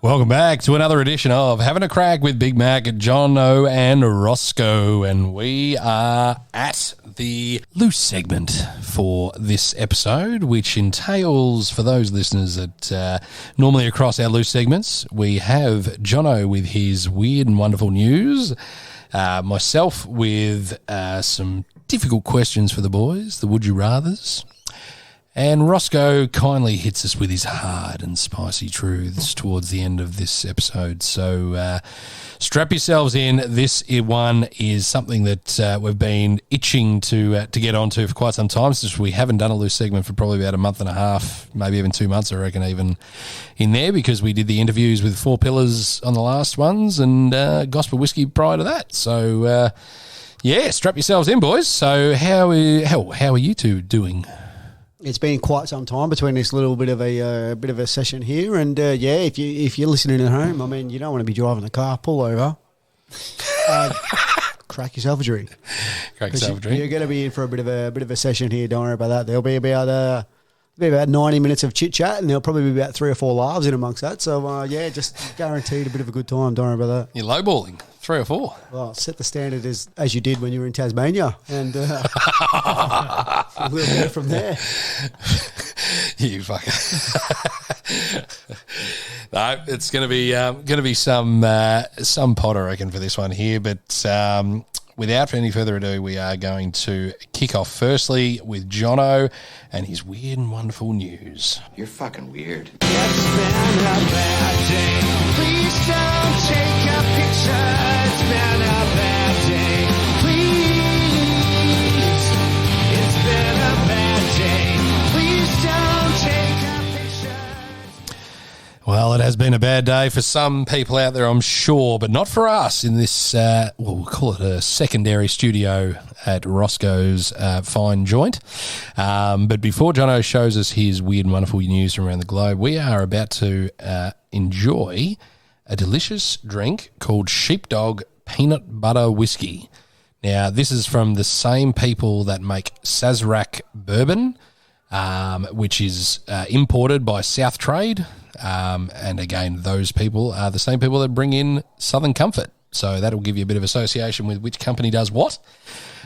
Welcome back to another edition of Having a Crack with Big Mac, Jono and Rosco, and we are at the loose segment for this episode, which entails, for those listeners that normally across our loose segments, we have Jono with his weird and wonderful news, myself with some difficult questions for the boys, the would you rathers, and Rosco kindly hits us with his hard and spicy truths towards the end of this episode. So strap yourselves in. This one is something that we've been itching to get onto for quite some time, since we haven't done a loose segment for probably about a month and a half, maybe even 2 months, I reckon, even in there, because we did the interviews with Four Pillars on the last ones and Gospel Whiskey prior to that. So, yeah, strap yourselves in, boys. So how are you two doing? It's been quite some time between this little bit of a session here, and yeah, if you're listening at home, I mean, you don't want to be driving the car. Pull over, crack yourself a drink. You're going to be in for a bit of a session here. Don't worry about that. There'll be about 90 minutes of chit chat, and there'll probably be about 3 or 4 laughs in amongst that. So yeah, just guaranteed a bit of a good time. Don't worry about that. You're lowballing 3 or 4. Well, set the standard as you did when you were in Tasmania, and we'll go from there. You fucker. No, it's going to be some pod, I reckon, for this one here. But without any further ado, we are going to kick off firstly with Jono and his weird and wonderful news. You're fucking weird. It's been a bad day. Please don't take a picture. It's been a bad day. Please. It's been a bad day. Please don't take a picture. Well, it has been a bad day for some people out there, I'm sure, but not for us in this, we'll call it a secondary studio at Roscoe's fine joint. But before Jono shows us his weird and wonderful news from around the globe, we are about to enjoy a delicious drink called Sheepdog Peanut Butter Whiskey. Now, this is from the same people that make Sazerac Bourbon, which is imported by South Trade. And again, those people are the same people that bring in Southern Comfort. So that'll give you a bit of association with which company does what.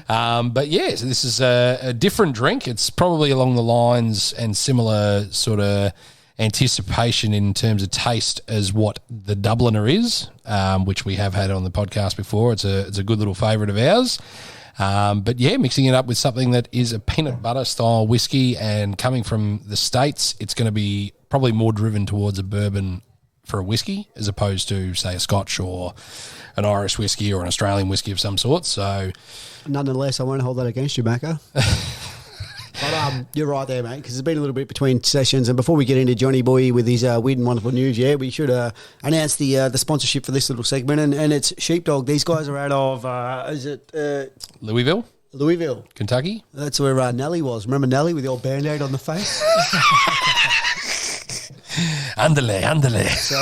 But yeah, so this is a different drink. It's probably along the lines and similar sort of anticipation in terms of taste as what the Dubliner is, which we have had on the podcast before. It's a good little favourite of ours. But yeah, mixing it up with something that is a peanut butter style whiskey, and coming from the States, it's going to be probably more driven towards a bourbon for a whiskey as opposed to, say, a Scotch or an Irish whiskey or an Australian whiskey of some sort. So, nonetheless, I won't hold that against you, Macca. But you're right there, mate, because it's been a little bit between sessions. And before we get into Johnny Boy with his weird and wonderful news, yeah, we should announce the sponsorship for this little segment. And it's Sheepdog. These guys are out of, is it? Louisville, Kentucky. That's where Nelly was. Remember Nelly with the old Band-Aid on the face? Andale. So,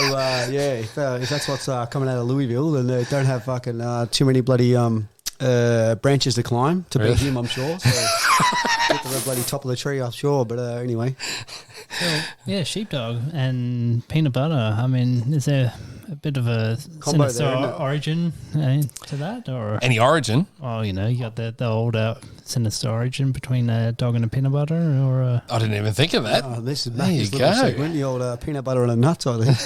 yeah, if that's what's coming out of Louisville, then they don't have fucking too many bloody branches to climb to beat him, I'm sure. So get to the bloody top of the tree, I'm sure. But anyway. Well, yeah, Sheepdog and peanut butter. I mean, is there a bit of a combo sinister there, origin to that? Or any origin? Oh, you know, you got the old sinister origin between a dog and a peanut butter, or I didn't even think of that. Oh, this is there you little go. segment, the old peanut butter and a nuts, I think.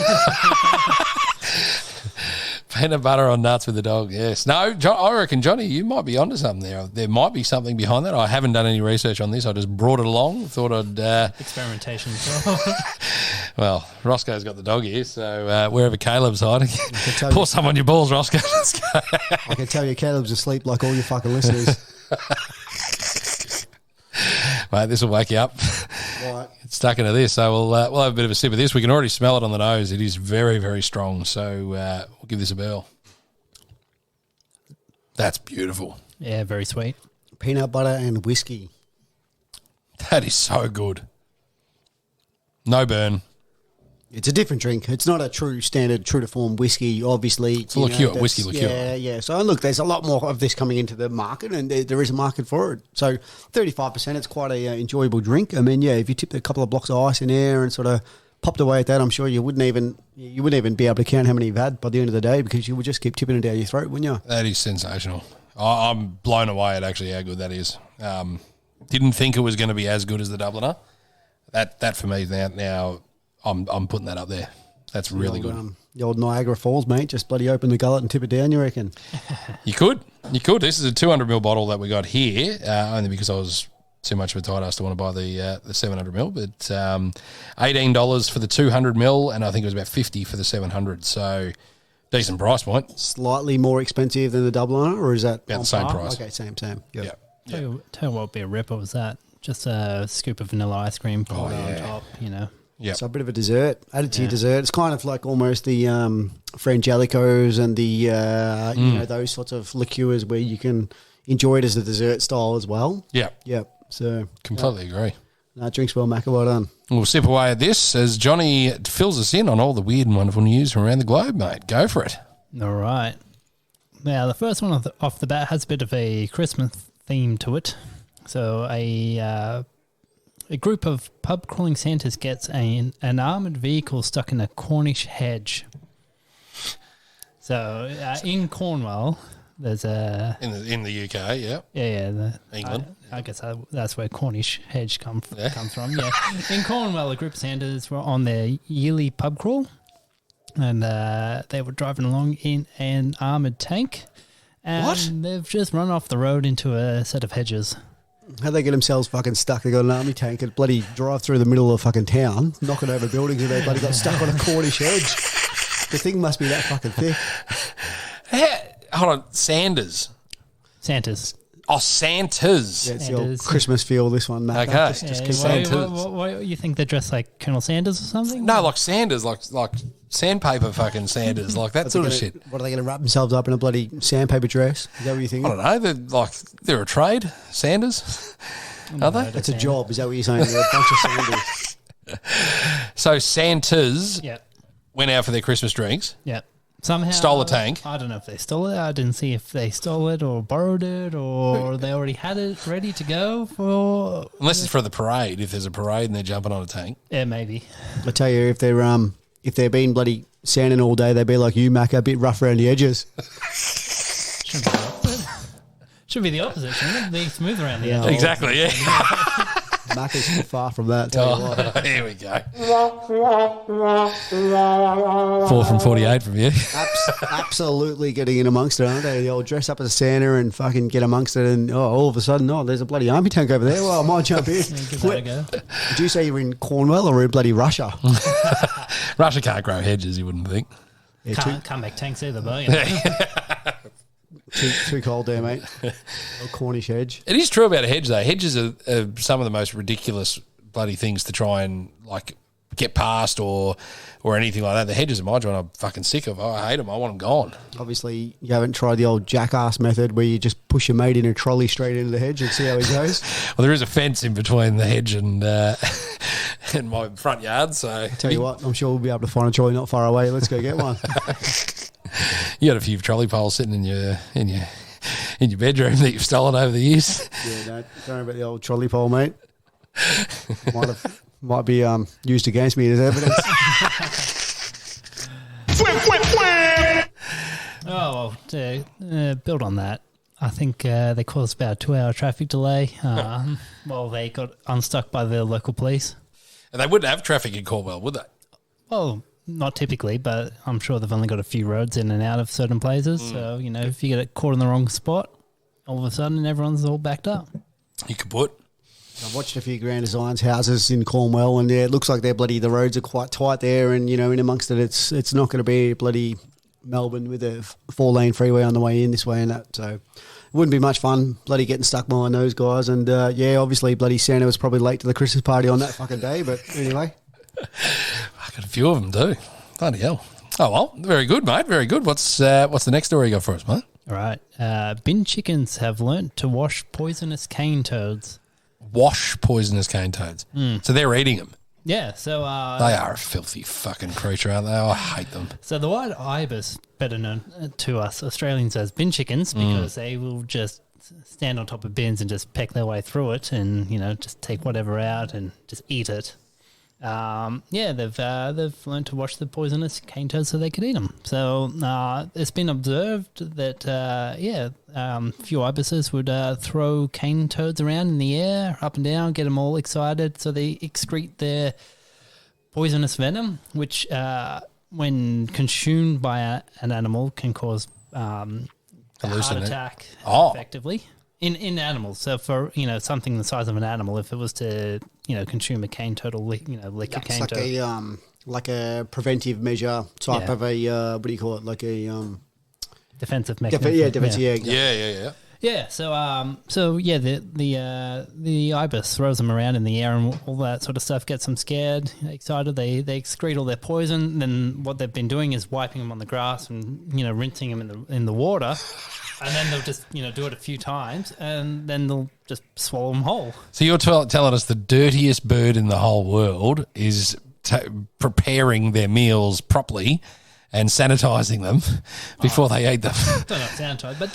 Peanut butter on nuts with the dog, yes. No, I reckon, Johnny, you might be onto something there. There might be something behind that. I haven't done any research on this. I just brought it along. Thought I'd... experimentation. Well, Roscoe's got the dog here, so wherever Caleb's hiding, pour some on your balls, Roscoe. Let's go. I can tell you Caleb's asleep like all your fucking listeners. Mate, this will wake you up. Right. It's stuck into this, so we'll have a bit of a sip of this. We can already smell it on the nose. It is very, very strong, so we'll give this a bell. That's beautiful. Yeah, very sweet. Peanut butter and whiskey. That is so good. No burn. It's a different drink. It's not a true standard, true to form whiskey, obviously. It's a liqueur, whiskey liqueur. Yeah. So, look, there's a lot more of this coming into the market, and there is a market for it. So, 35%, it's quite a enjoyable drink. I mean, yeah, if you tip a couple of blocks of ice in there and sort of popped away at that, I'm sure you wouldn't even be able to count how many you've had by the end of the day because you would just keep tipping it down your throat, wouldn't you? That is sensational. I'm blown away at actually how good that is. Didn't think it was going to be as good as the Dubliner. That for me now I'm putting that up there. That's really good. The old Niagara Falls, mate. Just bloody open the gullet and tip it down, you reckon? You could. This is a 200ml bottle that we got here, only because I was too much of a tight ass to want to buy the 700ml. But $18 for the 200ml, and I think it was about $50 for the 700. So decent price point. Slightly more expensive than the Dubliner, or is that about the same price? Okay, same. Yep. Tell you what would be a ripper was that. Just a scoop of vanilla ice cream poured on top, you know. Yeah, so a bit of a dessert, added to your dessert. It's kind of like almost the Frangelicos and the you know, those sorts of liqueurs where you can enjoy it as a dessert style as well. Yeah, So completely agree. Drinks well, Macca. Well done. We'll sip away at this as Johnny fills us in on all the weird and wonderful news from around the globe, mate. Go for it. All right. Now, the first one off the bat has a bit of a Christmas theme to it. So a group of pub crawling Santas gets an armoured vehicle stuck in a Cornish hedge. So in Cornwall, there's a in the UK, England. I guess that's where Cornish hedge comes from. Yeah, in Cornwall, a group of Santas were on their yearly pub crawl, and they were driving along in an armoured tank, and they've just run off the road into a set of hedges. How'd they get themselves fucking stuck? They got an army tank and bloody drive through the middle of fucking town, knocking over buildings, and they bloody got stuck on a Cornish hedge. The thing must be that fucking thick. Hold on, Santas. Oh, Santas. Yeah, it's the old Christmas feel, this one, Matt. Okay. Just keep Santas. What, you think they're dressed like Colonel Sanders or something? No, like Sanders, like sandpaper fucking Sanders, like that sort of shit. What are they going to wrap themselves up in a bloody sandpaper dress? Is that what you're thinking? I don't know. They're a trade, Sanders. Are they? It's a job. Is that what you're saying? They're a bunch of Sanders. So Santas went out for their Christmas drinks. Yeah. Somehow stole a tank. I don't know if they stole it. I didn't see if they stole it or borrowed it or they already had it ready to go for. Unless it's for the parade. If there's a parade and they're jumping on a tank. Yeah, maybe. I tell you, if they're being bloody sanding all day, they'd be like you, Mac, a bit rough around the edges. Should be the opposite. Shouldn't it? Be smooth around the edges. Exactly. Yeah. Mac is far from that. Tell you what. Here we go. 4 from 48 from you. Absolutely getting in amongst it, aren't they? The old dress up as a Santa and fucking get amongst it, and all of a sudden, there's a bloody army tank over there. Well, I might jump in. Give that a go. Did you say you were in Cornwall or in bloody Russia? Russia can't grow hedges, you wouldn't think. Yeah, can't make tanks either, but you know. Too cold there, mate. Old Cornish hedge. It is true about a hedge, though. Hedges are some of the most ridiculous bloody things to try and like get past or anything like that. The hedges in my joint I'm fucking sick of. I hate them. I want them gone. Obviously, you haven't tried the old jackass method where you just push your mate in a trolley straight into the hedge and see how he goes. Well, there is a fence in between the hedge and my front yard. So Tell you what, I'm sure we'll be able to find a trolley not far away. Let's go get one. You got a few trolley poles sitting in your bedroom that you've stolen over the years. Yeah, don't worry about the old trolley pole, mate. Might be used against me as evidence. Oh, well, to build on that, I think they caused about a 2-hour traffic delay while they got unstuck by the local police. And they wouldn't have traffic in Cornwall, would they? Well, not typically, but I'm sure they've only got a few roads in and out of certain places. So, if you get caught in the wrong spot, all of a sudden everyone's all backed up. You could put. I've watched a few Grand Designs houses in Cornwall, and it looks like the roads are quite tight there, and in amongst it, it's not going to be bloody Melbourne with a 4-lane freeway on the way in this way and that. So it wouldn't be much fun, bloody getting stuck behind those guys. And obviously, bloody Santa was probably late to the Christmas party on that fucking day. But anyway, I got a few of them too. Bloody hell! Oh well, very good, mate. Very good. What's the next story you got for us, mate? All right. Bin chickens have learnt to wash poisonous cane toads. Wash poisonous cane toads. So they're eating them. Yeah, so... they are a filthy fucking creature, aren't they? I hate them. So the white ibis, better known to us Australians as bin chickens, because they will just stand on top of bins and just peck their way through it and, just take whatever out and just eat it. they've learned to wash the poisonous cane toads so they could eat them. So it's been observed that few ibises would throw cane toads around in the air, up and down, get them all excited, so they excrete their poisonous venom, which when consumed by an animal can cause a heart attack effectively. In animals, so for something the size of an animal, if it was to consume a cane toad or lick a cane toad, it's like a preventive measure type of a what do you call it? Like a defensive mechanism. Defensive. Yeah. So the ibis throws them around in the air and all that sort of stuff, gets them scared, excited. They excrete all their poison. Then what they've been doing is wiping them on the grass and rinsing them in the water. And then they'll just, do it a few times, and then they'll just swallow them whole. So you're telling us the dirtiest bird in the whole world is preparing their meals properly and sanitising them before they eat them. Don't know sanitise, but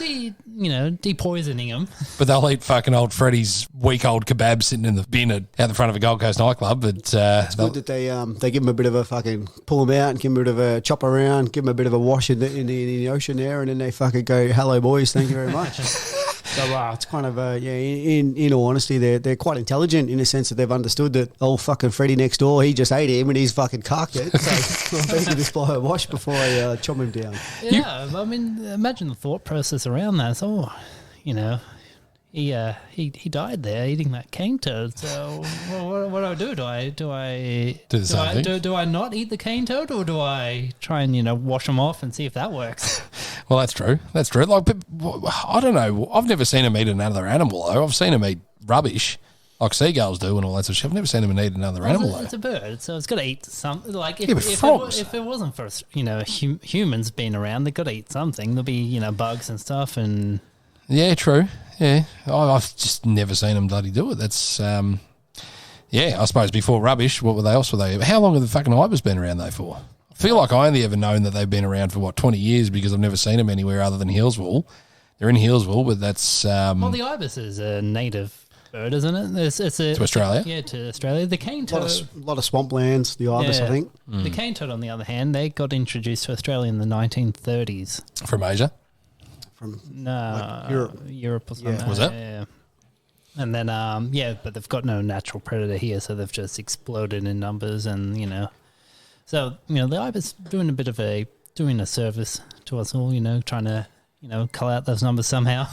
depoisoning them. But they'll eat fucking old Freddy's week-old kebab sitting in the bin out the front of a Gold Coast nightclub. But it's good that they give them a bit of a fucking pull them out and give them a bit of a chop around, give them a bit of a wash in the ocean there, and then they fucking go, "Hello, boys, thank you very much." So it's kind of in all honesty, they're quite intelligent in the sense that they've understood that old fucking Freddy next door, he just ate him and he's fucking cocked it. So I'm better to apply a wash before I chop him down. Yeah, I mean, imagine the thought process around that. So, he died there eating that cane toad. So what do I do? Do I not eat the cane toad, or do I try and wash them off and see if that works? Well, that's true. That's true. Like, I don't know. I've never seen him eat another animal, though. I've seen him eat rubbish, like seagulls do and all that sort of shit. I've never seen him eat another animal, though. It's a bird, so it's got to eat something. Like, frogs. If it wasn't for, humans being around, they've got to eat something. There'll be, bugs and stuff. And yeah, true. Yeah. I've just never seen them bloody do it. That's, I suppose before rubbish, what else were they? How long have the fucking ibis been around, though, for? I feel like I only ever known that they've been around for, 20 years because I've never seen them anywhere other than Hillsville. They're in Hillsville, but that's... well, the ibis is a native bird, isn't it? To Australia? Yeah, to Australia. The cane toad... A lot of swamplands, the ibis, I think. The cane toad, on the other hand, they got introduced to Australia in the 1930s. From Asia? From Europe or something. Yeah. Was it? Yeah. And then, but they've got no natural predator here, so they've just exploded in numbers and, So, the ibis doing a service to us all, trying to, cull out those numbers somehow.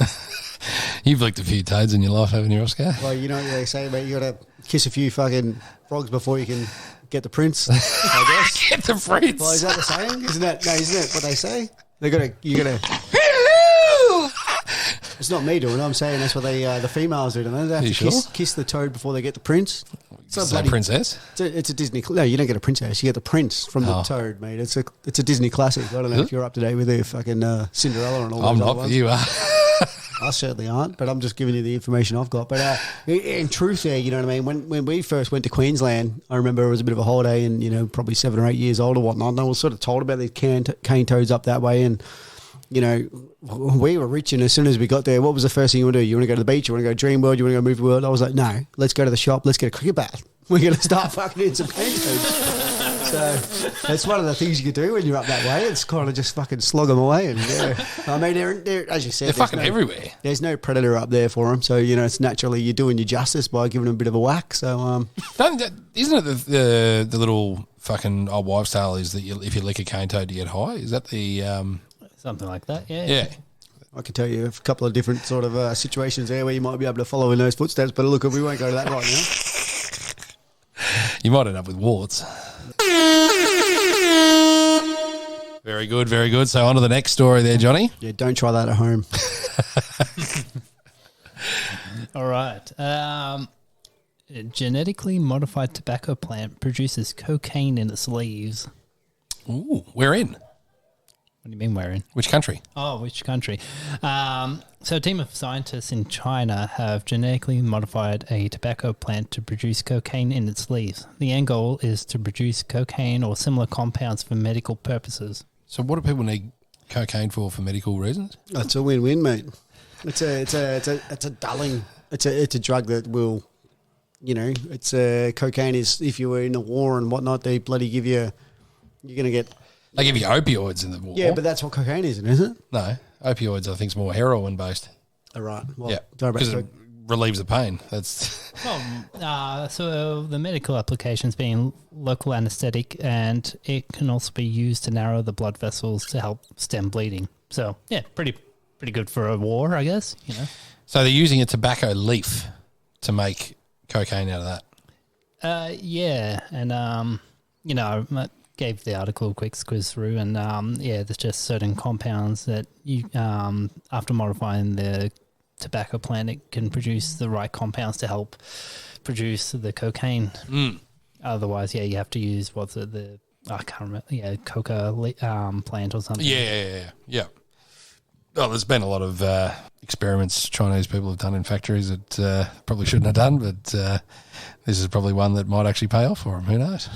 You've licked a few toads in your life, haven't you, Oscar? Well, you know what they say, mate, you got to kiss a few fucking frogs before you can get the prince, I guess. Get the prince. Well, is that the saying? Isn't that what they say? You got to... It's not me doing it. I'm saying that's what the females do. They have to kiss the toad before they get the prince. It's a princess? It's a Disney... No, you don't get a princess. You get the prince from the toad, mate. It's a Disney classic. I don't know if you're up to date with the fucking Cinderella and all that. I'm not, but you are. I certainly aren't, but I'm just giving you the information I've got. But in truth there, you know what I mean? When we first went to Queensland, I remember it was a bit of a holiday and, probably 7 or 8 years old or whatnot, and I was sort of told about these cane toads up that way and... we were rich, and as soon as we got there, what was the first thing you want to do? You want to go to the beach? You want to go Dream World? You want to go Movie World? I was like, no, let's go to the shop. Let's get a cricket bat. We're going to start fucking in some cane toads. So that's one of the things you can do when you're up that way. It's kind of just fucking slog them away. And I mean, they're as you said, they're fucking everywhere. There's no predator up there for them, so it's naturally you're doing your justice by giving them a bit of a whack. So isn't it the little fucking old wives' tale is that if you lick a cane toad, you get high? Is that the something like that? Yeah. Yeah. I can tell you a couple of different sort of situations there where you might be able to follow in those footsteps, but look, we won't go to that right now. You might end up with warts. Very good, very good. So on to the next story there, Johnny. Yeah, don't try that at home. All right. A genetically modified tobacco plant produces cocaine in its leaves. Ooh, where in? What do you mean where in? Which country? Oh, which country? So a team of scientists in China have genetically modified a tobacco plant to produce cocaine in its leaves. The end goal is to produce cocaine or similar compounds for medical purposes. So what do people need cocaine for medical reasons? It's a win-win, mate. It's a dulling. It's a drug that will it's cocaine is, if you were in a war and whatnot, they bloody give you, you're going to get. They give you opioids in the war. Yeah, but that's what cocaine isn't it? No, opioids I think is more heroin based. All right. Well, Yeah, don't because it relieves the pain. That's So the medical applications being local anaesthetic, and it can also be used to narrow the blood vessels to help stem bleeding. So yeah, pretty good for a war, I guess. so they're using a tobacco leaf to make cocaine out of that. Yeah, and I gave the article a quick squiz through, and there's just certain compounds that you after modifying the tobacco plant, it can produce the right compounds to help produce the cocaine. Otherwise, you have to use I can't remember. Yeah, coca plant or something. Yeah. Well, there's been a lot of experiments Chinese people have done in factories that probably shouldn't have done, but this is probably one that might actually pay off for them. Who knows?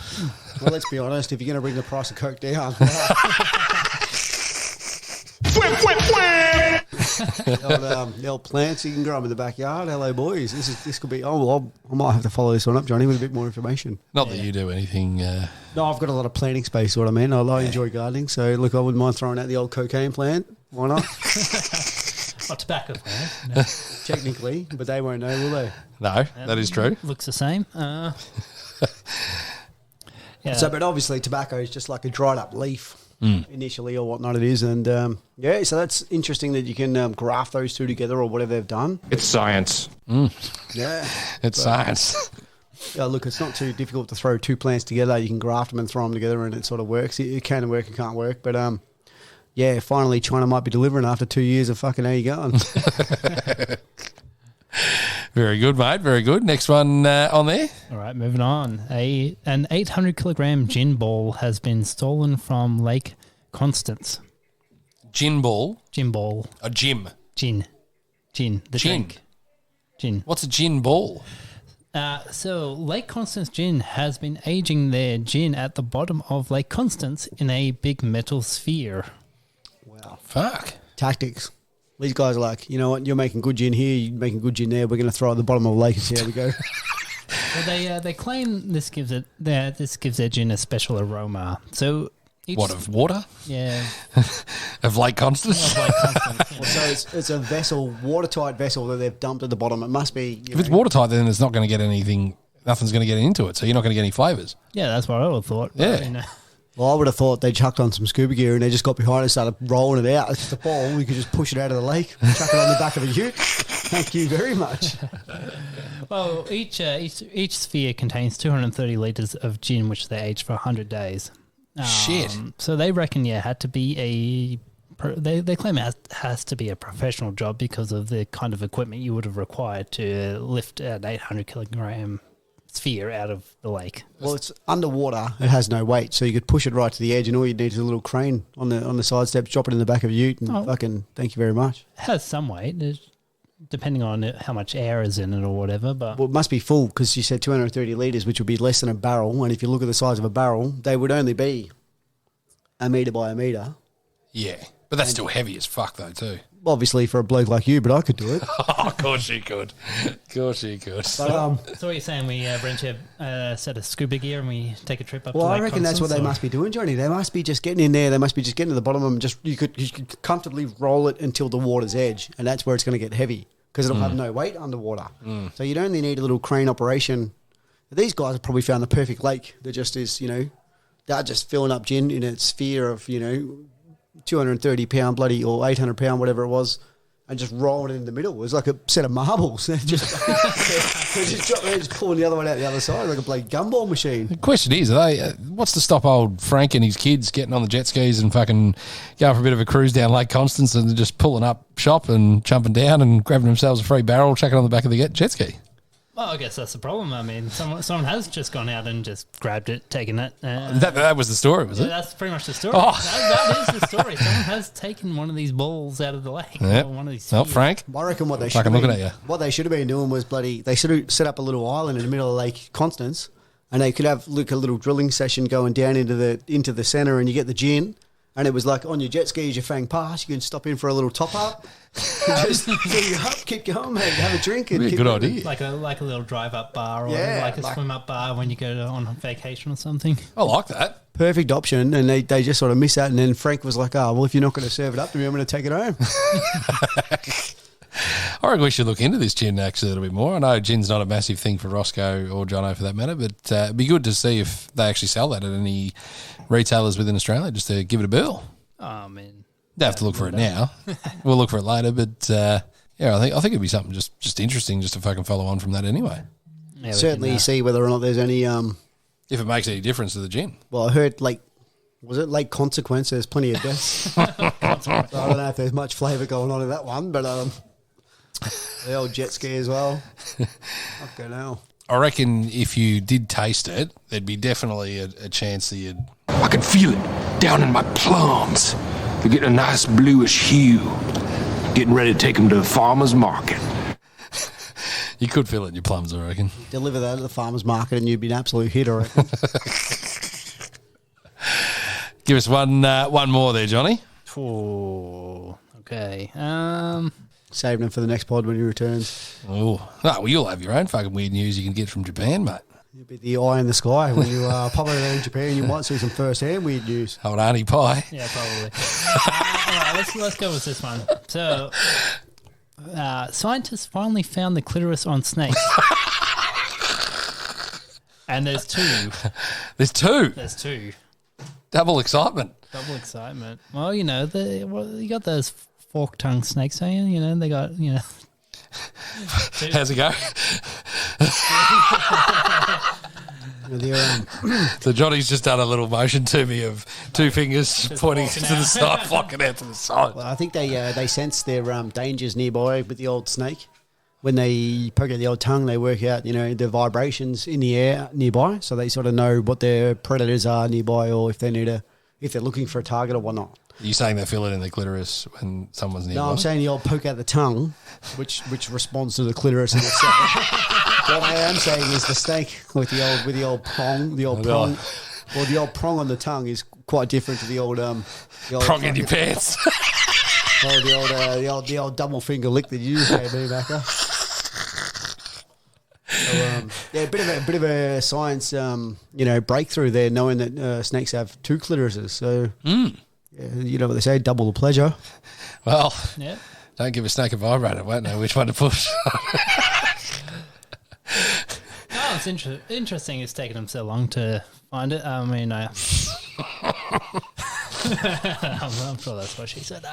Well, let's be honest. If you're going to bring the price of coke down, the old plants, you can grow them in the backyard. Hello, boys. This could be. I might have to follow this one up, Johnny, with a bit more information. Not that you do anything. No, I've got a lot of planting space. What I mean, I enjoy gardening, so look, I wouldn't mind throwing out the old cocaine plant. Why not? Not tobacco plant. No. Technically, but they won't know, will they? No, that is true. Looks the same. Yeah. So, but obviously, tobacco is just like a dried up leaf initially, or whatnot it is, and so that's interesting that you can graft those two together or whatever they've done. It's science. Yeah, It's science. look, it's not too difficult to throw two plants together. You can graft them and throw them together, and it sort of works. It can work, it can't work, but finally, China might be delivering after 2 years of fucking. How you going? Very good, mate. Very good. Next one on there. All right, moving on. An 800 kilogram gin ball has been stolen from Lake Constance. Gin ball. Gin ball. A gym. Gin. The Gin. drink. Gin. What's a gin ball? So Lake Constance Gin has been aging their gin at the bottom of Lake Constance in a big metal sphere. Wow. Fuck. Tactics. These guys are like, you know what? You're making good gin here. You're making good gin there. We're going to throw it at the bottom of the lake and see how we go. Well, they claim this gives their gin a special aroma. So Of water? Yeah. Of Lake Constance? Of Lake Constance, yeah. So it's a vessel, watertight vessel that they've dumped at the bottom. It must be. If it's watertight, then it's not going to get anything. Nothing's going to get into it, so you're not going to get any flavours. Yeah, that's what I would have thought. Yeah. Well, I would have thought they chucked on some scuba gear and they just got behind it and started rolling it out. It's just a ball. We could just push it out of the lake, chuck it on the back of a ute. Thank you very much. Well, each sphere contains 230 litres of gin, which they aged for 100 days. Shit. So they reckon, had to be they claim it has to be a professional job because of the kind of equipment you would have required to lift an 800 kilogram sphere out of the lake. Well, it's underwater. It has no weight, so you could push it right to the edge, and all you need is a little crane on the side steps, drop it in the back of a ute, and fucking thank you very much. It has some weight, depending on how much air is in it or whatever. But well, it must be full because you said 230 litres, which would be less than a barrel. And if you look at the size of a barrel, they would only be a metre by a metre. Yeah, but that's still heavy as fuck, though, too. Obviously, for a bloke like you, but I could do it. Of course you could. Of course you could. But, so what you're saying, we rent a set of scuba gear and we take a trip up well, to Lake I reckon that's what they must be doing, Johnny. They must be just getting in there. They must be just getting to the bottom of them. Just you could comfortably roll it until the water's edge, and that's where it's going to get heavy because it'll have no weight underwater. So you'd only need a little crane operation. These guys have probably found the perfect lake. There just is, they're just filling up gin in a sphere of 230 pound bloody or 800 pound whatever it was. And just rolling it in the middle. It was like a set of marbles. They're just pulling the other one out the other side like a bloody gumball machine. The question is, what's to stop old Frank and his kids getting on the jet skis and fucking going for a bit of a cruise down Lake Constance and just pulling up shop and jumping down and grabbing themselves a free barrel, chucking on the back of the jet ski? Well, I guess that's the problem. I mean, someone has just gone out and just grabbed it, taken it. That was the story, was it? That's pretty much the story. Oh. That is the story. Someone has taken one of these balls out of the lake. Yep. One of these Well, spheres. Frank. I reckon what they should Fucking have looking been, at you. what they should have been doing was they should have set up a little island in the middle of Lake Constance, and they could have a little drilling session going down into the centre, and you get the gin. And it was like on your jet skis, you fang past, you can stop in for a little top up, just fill you up, keep going, mate. Have a drink. And Be a keep good moving. idea. Like a little drive-up bar or Yeah, like a like- swim-up bar when you go on vacation or something. I like that. Perfect option, and they just sort of miss that. And then Frank was like, "Oh, well, if you're not going to serve it up to me, I'm going to take it home." I reckon we should look into this gin actually a little bit more. I know gin's not a massive thing for Rosco or Jono for that matter, but it'd be good to see if they actually sell that at any retailers within Australia, just to give it a bill. Oh, man. Don't have to look for it now. We'll look for it later, but yeah, I think it'd be something just interesting just to fucking follow on from that anyway. Yeah, we Certainly, can, see whether or not there's any. If it makes any difference to the gin. Well, I heard was it late consequence? There's plenty of deaths. So I don't know if there's much flavour going on in that one, but the old jet ski as well. Fucking hell. I reckon if you did taste it, there'd be definitely a chance that you'd... I could feel it down in my plums. They're getting a nice bluish hue. Getting ready to take them to the farmer's market. You could feel it in your plums, I reckon. Deliver that at the farmer's market and you'd be an absolute hit, I reckon. Give us one more there, Johnny. Oh, okay. Saving him for the next pod when he returns. Oh, well, you'll have your own fucking weird news you can get from Japan, mate. You'll be the eye in the sky when you pop over there in Japan. You might see some first-hand weird news. Old Auntie Pie. Yeah, probably. All right, let's go with this one. So, scientists finally found the clitoris on snakes. And there's two. There's two. There's two. Double excitement. Double excitement. Well, you know, you got those fork-tongued snakes, don't you? You know, they got, you know. How's it go? So Johnny's just done a little motion to me of two fingers pointing to the side, flocking out to the side. Well, I think they sense their dangers nearby with the old snake. When they poke out the old tongue, they work out, the vibrations in the air nearby, so they sort of know what their predators are nearby, or if they're looking for a target or whatnot. Are you saying they feel it in the clitoris when someone's nearby? No, I'm saying the old poke out the tongue, which responds to the clitoris in itself. What I am saying is the snake with the old prong, or the old prong on the tongue is quite different to the old prong in your pants. Oh, the old double finger lick that you just gave me, Macca. So, yeah, a bit of a science, breakthrough there, knowing that snakes have two clitorises. So, yeah, you know what they say, double the pleasure. Well, Yeah. don't give a snake a vibrator. Won't know which one to push. Oh, it's interesting. It's taken them so long to find it. I mean, I'm sure that's what she said.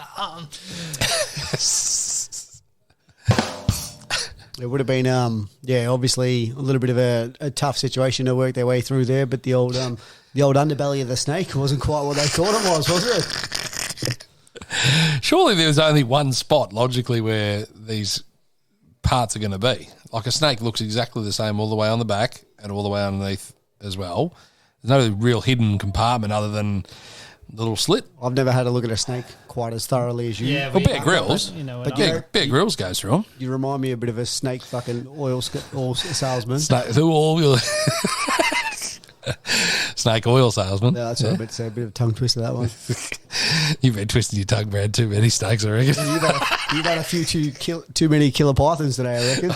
It would have been, obviously a little bit of a tough situation to work their way through there, but the old underbelly of the snake wasn't quite what they thought it was it? Surely there was only one spot logically where these parts are going to be. Like a snake looks exactly the same all the way on the back and all the way underneath as well. There's no real hidden compartment other than the little slit. I've never had a look at a snake quite as thoroughly as you. Yeah, Well, Bear Grylls. But Bear Grylls goes through them. You remind me a bit of a snake fucking oil salesman. Snake oil salesman. No, that's what I meant to say. A bit of a tongue twister, that one. You've been twisting your tongue around too many snakes, I reckon. You've had a few too many killer pythons today, I reckon.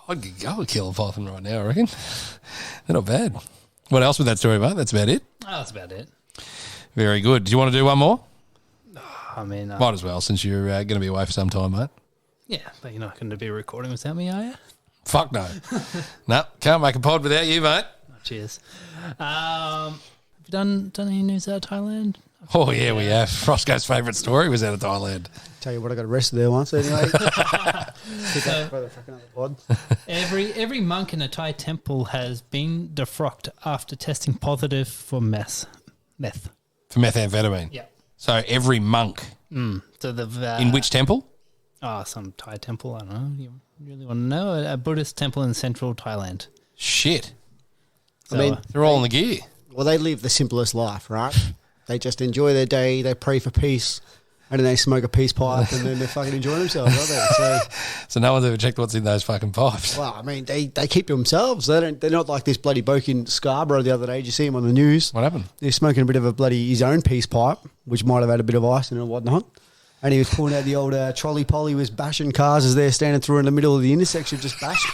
I could go and kill a python right now, I reckon. They're not bad. What else with that story, mate? That's about it. Oh, that's about it. Very good. Do you want to do one more? I mean, Might as well, since you're going to be away for some time, mate. yeah, but you're not going to be recording without me, are you? Fuck no. No, can't make a pod without you, mate. Oh, cheers. Have you done any news out of Thailand? Oh, yeah, we have. Roscoe's favourite story was out of Thailand. Tell you what, I got arrested there once anyway. Pick up for the fucking other pod. Every monk in a Thai temple has been defrocked after testing positive for meth. For methamphetamine. Yeah. So every monk. So the In which temple? Oh, some Thai temple. I don't know. You really want to know? A Buddhist temple in central Thailand. Shit. So, I mean, They're all in the gear. well, they live the simplest life, right? They just enjoy their day, they pray for peace, and then they smoke a peace pipe, and then they fucking enjoy themselves, don't they? So, So no one's ever checked what's in those fucking pipes. well, I mean, they keep to themselves. They're not like this bloody bloke in Scarborough the other day. Did you see him on the news? What happened? They're smoking a bit of his own peace pipe, which might have had a bit of ice in it and whatnot. And he was pulling out the old trolley pole. He was bashing cars as they're standing through in the middle of the intersection, just bashing.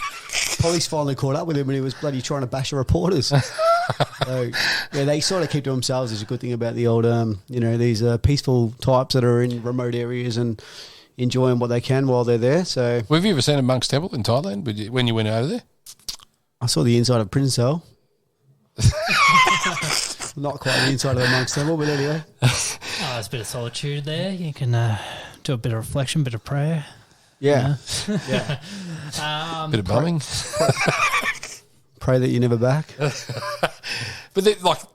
Police finally caught up with him and he was bloody trying to bash the reporters. So, yeah, they sort of keep to themselves is a good thing about the old, these peaceful types that are in remote areas and enjoying what they can while they're there. So, have you ever seen a monk's temple in Thailand when you went over there? I saw the inside of Prison Cell. Not quite the inside of the monk's temple, but anyway. Oh, there's a bit of solitude there. You can do a bit of reflection, bit of prayer. Yeah. Yeah. Bit of bumming. Pray that you're never back. But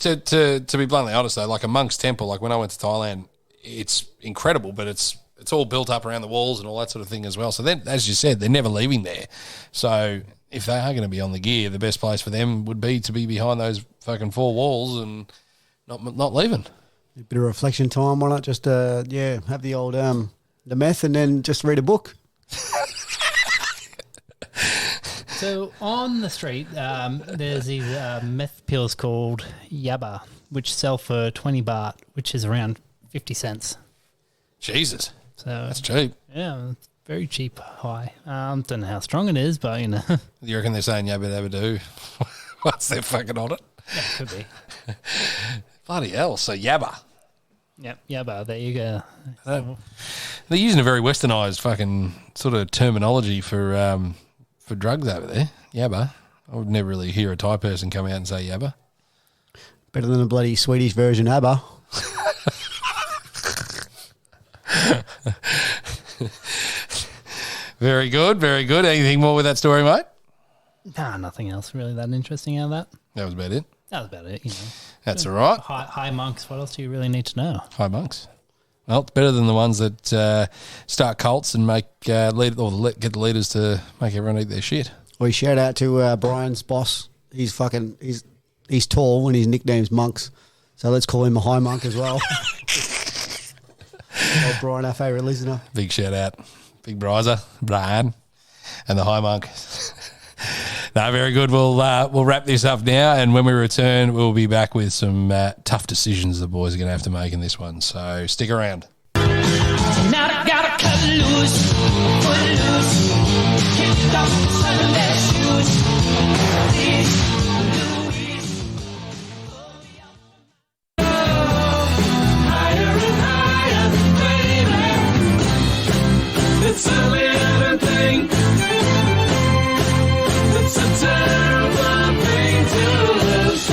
to be bluntly honest though, like a monk's temple, like when I went to Thailand, it's incredible, but it's all built up around the walls and all that sort of thing as well. So then, as you said, they're never leaving there. So if they are going to be on the gear, the best place for them would be to be behind those fucking four walls and not leaving. A bit of reflection time. Why not just have the old the meth and then just read a book. So on the street, there's these meth pills called Yabba, which sell for 20 baht, which is around 50 cents. Jesus. So that's cheap. Yeah, it's very cheap high. Don't know how strong it is, but, You reckon they're saying yabba dabba do once they're fucking on it? Yeah, could be. Bloody hell. So yabba. Yep, Yabba, there you go. They're using a very westernised fucking sort of terminology for drugs over there. Yabba. I would never really hear a Thai person come out and say yabba. Better than a bloody Swedish version ABBA. Very good, very good. Anything more with that story, mate? Nah, nothing else really that interesting out of that. That was about it. That was about it, That's all right. High monks, what else do you really need to know? High monks. Well, it's better than the ones that start cults and make get the leaders to make everyone eat their shit. We shout out to Brian's boss. He's tall and his nickname's Monks, so let's call him a high monk as well. Old Brian, our favourite listener. Big shout out, big Brian, and the high monk. No, very good. We'll wrap this up now, and when we return, we'll be back with some tough decisions the boys are going to have to make in this one. So stick around. Now I gotta cut loose, put loose, kicked off Sunday shoes. Please, Louise, higher and higher, baby. It's a living thing. It's a terrible thing to lose.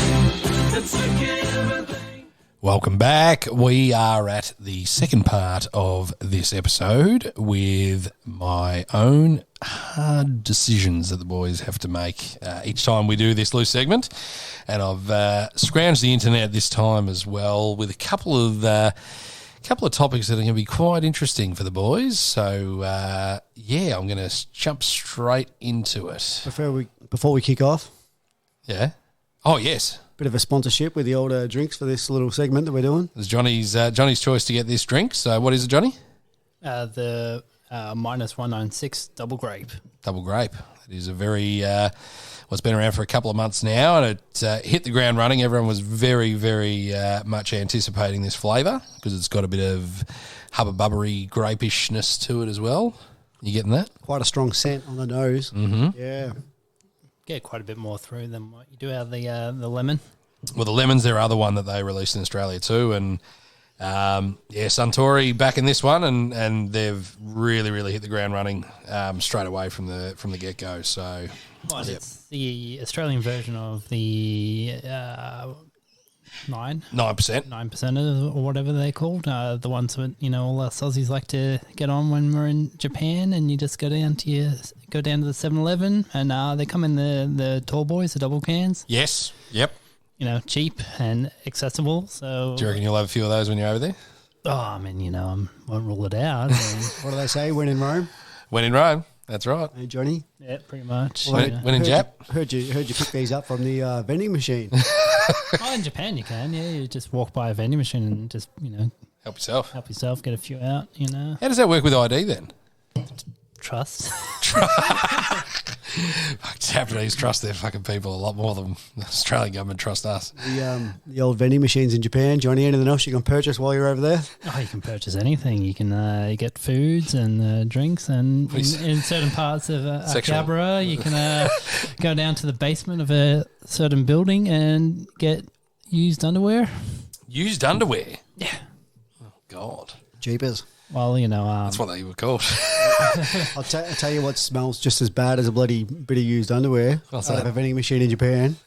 It's a given thing. Welcome back. We are at the second part of this episode with my own hard decisions that the boys have to make each time we do this loose segment. And I've scrounged the internet this time as well with a couple of topics that are going to be quite interesting for the boys. So, I'm going to jump straight into it. Before we kick off, Yeah? Oh, yes. bit of a sponsorship with the old drinks for this little segment that we're doing. It's Johnny's choice to get this drink. So what is it, Johnny? The minus 196 double grape. Double grape. It is a very, it's been around for a couple of months now, and it hit the ground running. Everyone was very, very much anticipating this flavour because it's got a bit of hubba-bubbery grapishness to it as well. You getting that? Quite a strong scent on the nose. Mm-hmm. Yeah. Get quite a bit more through than what you do out of the lemon. Well, the lemons, their other one that they released in Australia too, and Suntory back in this one, and they've really, really hit the ground running straight away from the get go. So, Well, it's the Australian version of the 9% or whatever they're called. The ones that all us Aussies like to get on when we're in Japan, and you just go down to the 7-Eleven, and they come in the tall boys, the double cans. Yes. Yep. Cheap and accessible. So, Do you reckon you'll have a few of those when you're over there? Oh, I mean, I won't rule it out. What do they say? When in Rome? When in Rome. That's right. Hey, Johnny. Yeah, pretty much. When in Jap? Heard you pick these up from the vending machine. In Japan you can, you just walk by a vending machine and just, Help yourself. help yourself, get a few out, How does that work with ID then? Trust. Japanese trust their fucking people a lot more than the Australian government trust us. The old vending machines in Japan. Johnny, anything else you can purchase while you're over there? Oh, you can purchase anything. You can get foods and drinks, and in certain parts of Akihabara, you can go down to the basement of a certain building and get used underwear. Used underwear? Yeah. Oh, God. Jeepers. Well, That's what they were called. I'll tell you what smells just as bad as a bloody bit of used underwear. What's out that? of a vending machine in Japan.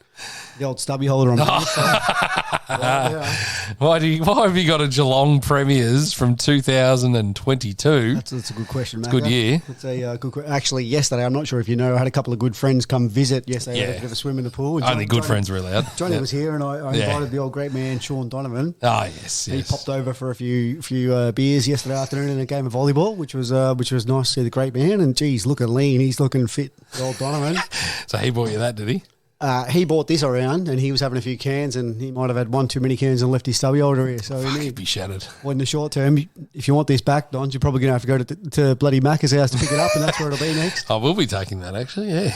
The old stubby holder on Why have you got a Geelong Premiers from 2022? That's a good question, Matt. Good year. It's a good question. Actually, yesterday, I'm not sure if you know, I had a couple of good friends come visit yesterday. Yeah. Had a bit of a swim in the pool. And Only good friends were allowed. Johnny Yeah. was here, and I invited the old great man, Sean Donovan. Oh, yes. He popped over for a few beers yesterday afternoon in a game of volleyball, which was nice to see the great man. And geez, looking lean, he's looking fit, the old Donovan. So he bought you that, did he? He bought this around, and he was having a few cans, and he might have had one too many cans and left his stubby holder here. So He'd be shattered. well, in the short term, if you want this back, Don, you're probably going to have to go to bloody Macca's house to pick it up, and that's where it'll be next. I will be taking that, actually, yeah.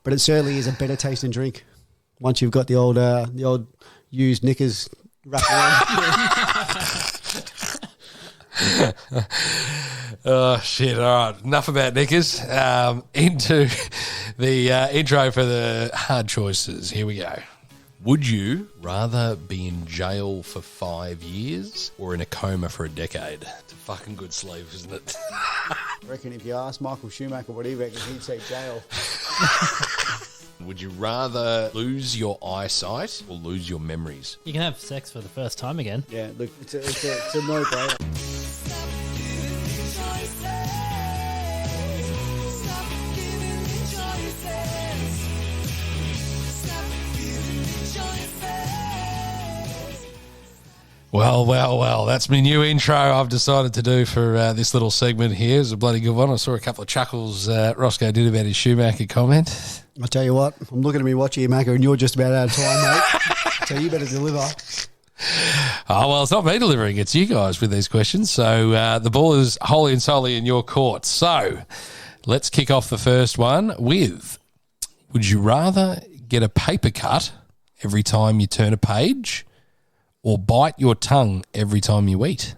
But it certainly is a better tasting drink once you've got the old used knickers wrapped around. Oh, shit. All right. Enough about knickers. Into the intro for the hard choices. Here we go. Would you rather be in jail for 5 years or in a coma for a decade? It's a fucking good sleep, isn't it? I reckon if you ask Michael Schumacher what he reckons, he'd say jail. Would you rather lose your eyesight or lose your memories? You can have sex for the first time again. Yeah, look, it's a no-brainer. Well, that's my new intro I've decided to do for this little segment here. It's a bloody good one. I saw a couple of chuckles Rosco did about his Schumacher comment. I'll tell you what, I'm looking at me watching you, Macca, and you're just about out of time, mate. So you better deliver. Oh, well, it's not me delivering. It's you guys with these questions. So the ball is wholly and solely in your court. So let's kick off the first one with, would you rather get a paper cut every time you turn a page or bite your tongue every time you eat?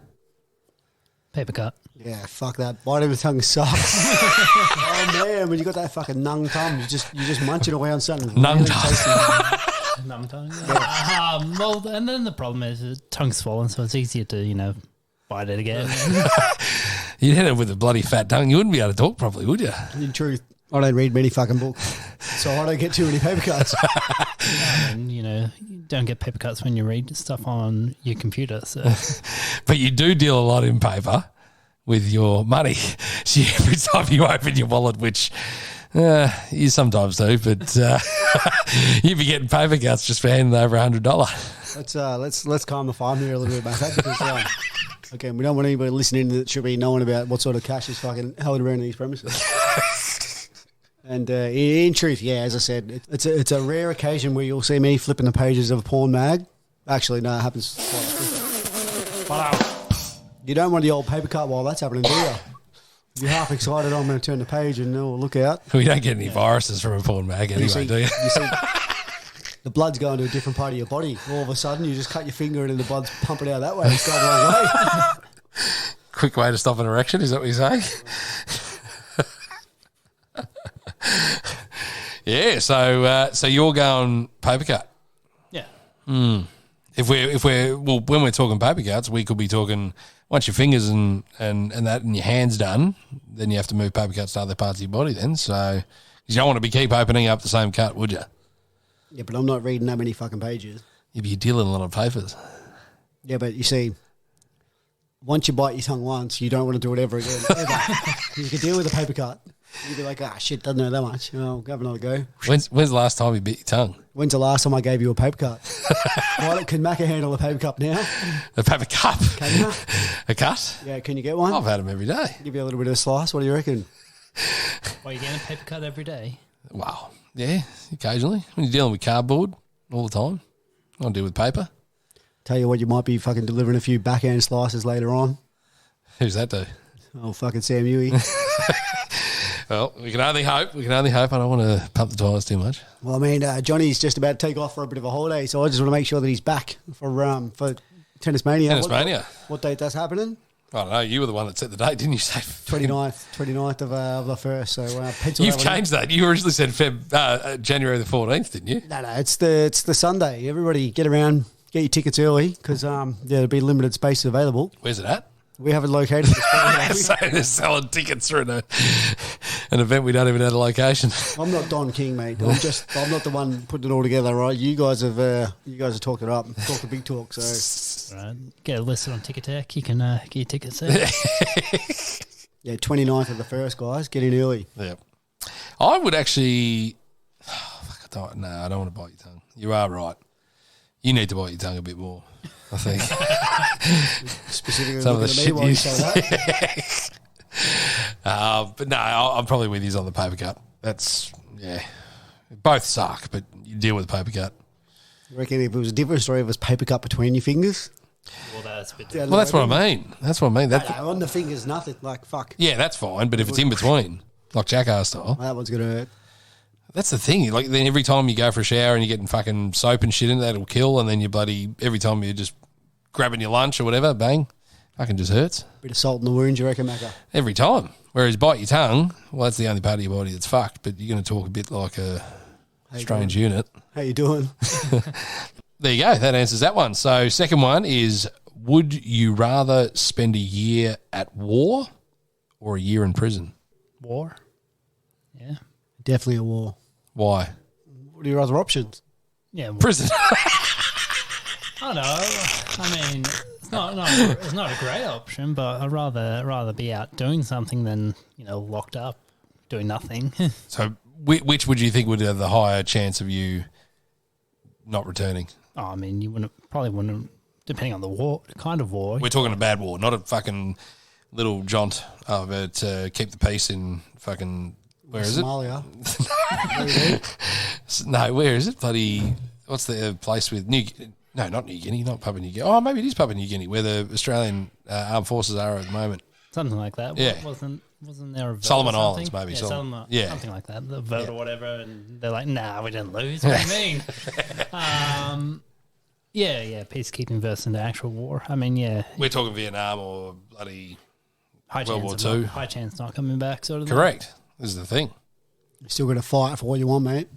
Paper cut. Yeah, fuck that. Biting the tongue sucks. Oh, man, when you got that fucking nung tongue, you just munching away on something. Nung really tongue. tasty. Numb tongue. Well, and then the problem is the tongue's swollen, so it's easier to, bite it again. You'd hit it with a bloody fat tongue. You wouldn't be able to talk properly, would you? In truth, I don't read many fucking books, so I don't get too many paper cuts. And, you don't get paper cuts when you read stuff on your computer. So But you do deal a lot in paper with your money. So every time you open your wallet, which you sometimes do, but you'd be getting paper cuts just for handing over $100. Let's calm the farm here a little bit, mate, because again, we don't want anybody listening that should be knowing about what sort of cash is fucking held around these premises. And in truth, yeah, as I said, it's a rare occasion where you'll see me flipping the pages of a porn mag. Actually, no, it happens quite often. But you don't want the old paper cut while that's happening, do you? If you're half excited, I'm going to turn the page and look out. We don't get any viruses from a porn mag anyway, do you? You see, the blood's going to a different part of your body. All of a sudden, you just cut your finger and the blood's pumping out that way. It's going the wrong way. Quick way to stop an erection, is that what you're saying? Yeah, so you're going paper cut. yeah. If we're when we're talking paper cuts, we could be talking once your fingers and that and your hands done, then you have to move paper cuts to other parts of your body. Then, so you don't want to keep opening up the same cut, would you? Yeah, but I'm not reading that many fucking pages. If you're dealing a lot of papers. Yeah, but you see, once you bite your tongue once, you don't want to do it ever again. Ever. You can deal with a paper cut. You'd be like, shit, doesn't hurt that much. I'll have another go. When's the last time you bit your tongue? When's the last time I gave you a paper cut? Can Macca handle a paper cup now? A paper cup? Can you? A cut? Yeah, can you get one? I've had them every day. Give you a little bit of a slice. What do you reckon? Well, you're getting a paper cut every day. Wow. Yeah, occasionally. When you're dealing with cardboard all the time, I'll deal with paper. Tell you what, you might be fucking delivering a few backhand slices later on. Who's that do? Oh, fucking Sam Huey. Well, we can only hope. I don't want to pump the tires too much. Well, I mean, Johnny's just about to take off for a bit of a holiday, so I just want to make sure that he's back for Tennis Mania. Tennis Mania. What date that's happening? I don't know. You were the one that set the date, didn't you? Say 29th of the 1st. So pencil You've that one in. changed that. You originally said January the 14th, didn't you? No, it's the Sunday. Everybody get around, get your tickets early because there'll be limited spaces available. Where's it at? We haven't located the spot. So they're selling tickets for an event we don't even have a location. I'm not Don King, mate. I'm not the one putting it all together, right? You guys have talked it up, talked the big talk. So Right. Get it listed on Ticketek. You can get your tickets there. yeah, 29th of the 1st, guys. Get in early. Yeah, I would actually. I don't want to bite your tongue. You are right. You need to bite your tongue a bit more, I think. Specifically Some of looking the at me shit while you you say that. But no, I'm probably with you on the paper cut. That's both suck, but you deal with the paper cut. I reckon if it was a different story, if it was paper cut between your fingers. Well, that's a bit Yeah, Well, that's what I mean. No, on the fingers, nothing. Like, fuck. Yeah, that's fine. But if it's in between, like jackass style, That one's going to hurt. that's the thing. Like then every time you go for a shower and you're getting fucking soap and shit in, that'll kill. And then you every time you're just grabbing your lunch or whatever, bang, fucking just hurts Bit of salt in the wound, you reckon, Macca? every time. Whereas bite your tongue, well, that's the only part of your body that's fucked. But you're going to talk a bit like a strange unit. How you doing? There you go. That answers that one. So second one is, would you rather spend a year at war or a year in prison? war. Yeah. Definitely a war. Why? What are your other options? Yeah. Well, Prison. I don't know. I mean, it's not a great option, but I'd rather be out doing something than locked up doing nothing. So which would you think would have the higher chance of you not returning? Oh, I mean, you probably wouldn't, depending on the kind of war. We're talking a bad war, not a fucking little jaunt to keep the peace in fucking, where is Somalia. it? No, where is it? Bloody, what's the place with not New Guinea, not Papua New Guinea. Oh, maybe it is Papua New Guinea, where the Australian armed forces are at the moment. Something like that. Yeah. Wasn't there a vote Solomon or Islands, something? maybe. Yeah, Solomon. Yeah. something like that. The vote or whatever, and they're like, "Nah, we didn't lose." What do you mean? Yeah, peacekeeping versus into actual war. I mean, yeah, We're talking Vietnam or bloody World War II. II. High chance not coming back. Sort of. thing. Correct. This is the thing. You're still going to fight for what you want, mate.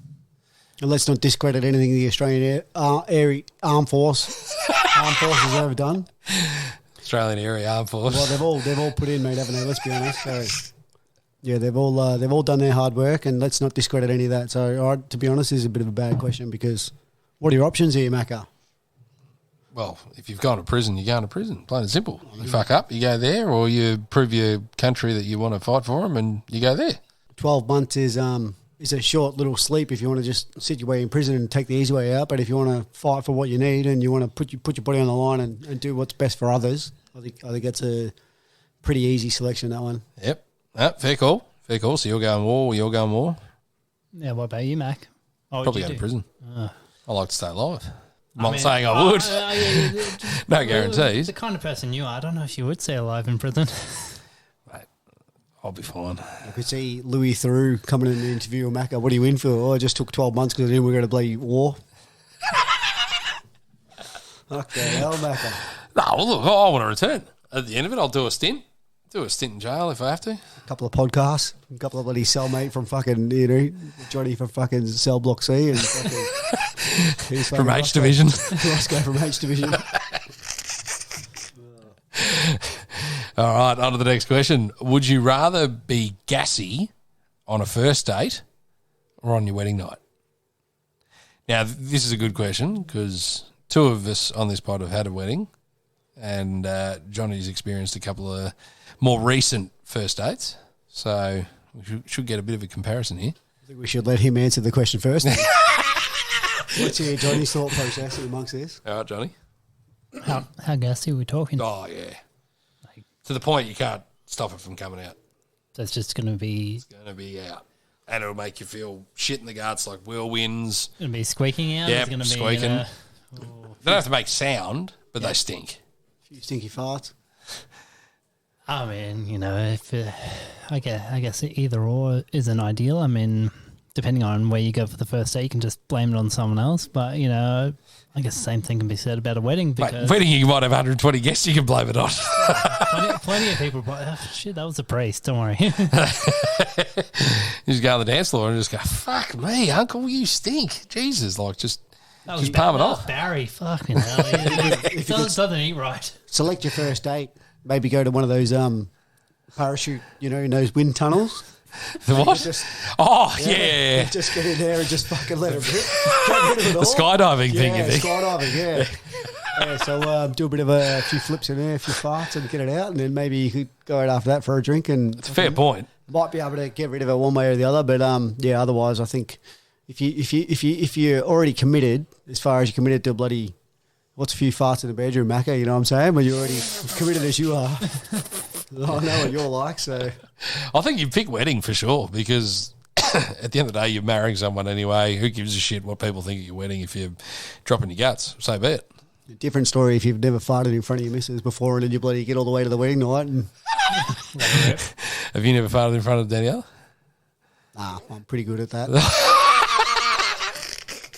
And let's not discredit anything the Australian armed forces have ever done. Australian Area Armed Force. Well, they've all put in, mate, haven't they? Let's be honest. So, yeah, they've all done their hard work, and let's not discredit any of that. So, to be honest, this is a bit of a bad question because what are your options here, Macca? Well, if you've gone to prison, you're going to prison. Plain and simple. You fuck up, you go there, or you prove your country that you want to fight for them, and you go there. 12 months is a short little sleep if you want to just sit your way in prison and take the easy way out. But if you want to fight for what you need and you want to put your body on the line and do what's best for others, I think that's a pretty easy selection, that one. Yep. Fair call. Fair call. So you're going war, you're going war. Yeah. What about you, Mac? Oh, Probably you go to do? prison. I like to stay alive. I'm not mean, saying I would. yeah, No guarantees. The kind of person you are, I don't know if you would stay alive in prison. Mate, I'll be fine. I could see Louis Theroux coming in the interview with Macca. What are you in for? Oh, I just took 12 months because I knew we were going to play war. Okay, hell, Macca. No, well, look, I want to return. At the end of it, I'll do a stint. Do a stint in jail if I have to. A couple of podcasts, a couple of bloody cellmate from fucking, Johnny from fucking Cell Block C and fucking, From H Division. Rosco from H Division. All right, on to the next question. Would you rather be gassy on a first date or on your wedding night? Now, this is a good question because two of us on this pod have had a wedding and Johnny's experienced a couple of more recent first dates. So we should get a bit of a comparison here. I think we should let him answer the question first. Let's hear Johnny's thought process amongst this. All right, Johnny. How gassy are we talking? Oh, yeah. To the point you can't stop it from coming out. So it's just going to be It's going to be out. And it'll make you feel shit in the guts like whirlwinds. going to be squeaking out. Yep, It's going to squeaking. be They don't have to make sound, but they stink. A few stinky farts. I mean, if I guess either or isn't ideal. I mean, depending on where you go for the first date, you can just blame it on someone else. But, I guess the same thing can be said about a wedding. Because Wedding, you might have 120 guests you can blame it on. plenty of people, shit, that was a priest, don't worry. You just go on the dance floor and just go, fuck me, uncle, you stink. Jesus, just palm it off. Barry, fucking hell. It doesn't eat right. Select your first date. Maybe go to one of those parachute, in those wind tunnels. The what? Just, yeah. Just get in there and just fucking let it rip. Get rid of it all. The skydiving thing, you think? Skydiving, yeah. So do a few flips in there, a few farts, and get it out, and then maybe you could go out after that for a drink. And it's a fair point. Might be able to get rid of it one way or the other, but otherwise, I think if you're already committed, as far as you're committed to bloody. What's a few farts in the bedroom, Macca? You know what I'm saying? When you're already committed as you are. I know what you're like, so. I think you pick wedding for sure because at the end of the day, you're marrying someone anyway. Who gives a shit what people think at your wedding if you're dropping your guts? So be it. A different story if you've never farted in front of your missus before and then you bloody get all the way to the wedding night. And Have you never farted in front of Danielle? Nah, I'm pretty good at that.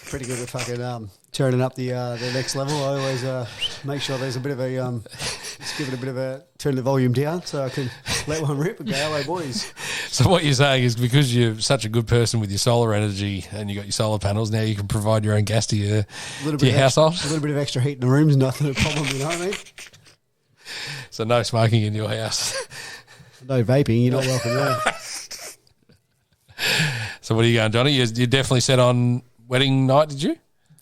Pretty good at fucking turning up the next level. I always make sure there's a bit of a just give it a bit of a turn the volume down so I can let one rip and go, "Hello, boys." So what you're saying is because you're such a good person with your solar energy and you got your solar panels, now you can provide your own gas to your household. A little bit of extra heat in the room's nothing a problem, you know what I mean? So no smoking in your house. No vaping. You're not welcome there. So what are you going, Johnny? You definitely set on wedding night, did you?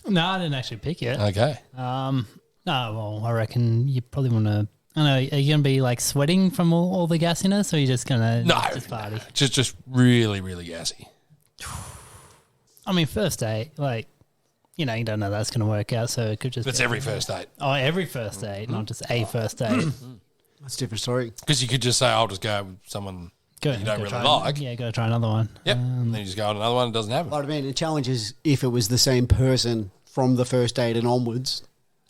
No, I didn't actually pick it. Okay. No, well, I reckon you probably want to. I don't know. Are you going to be like sweating from all the gassiness, or are you just going to just party? Just really, really gassy. I mean, first date, you don't know that's going to work out, so it could just. It's every first date. Oh, every first date, not just a first date. That's a different story. Because you could just say, "I'll just go with someone you don't really like." Yeah, go try another one. Yep. And then you just go on another one. It doesn't happen. But I mean, the challenge is if it was the same person from the first date and onwards,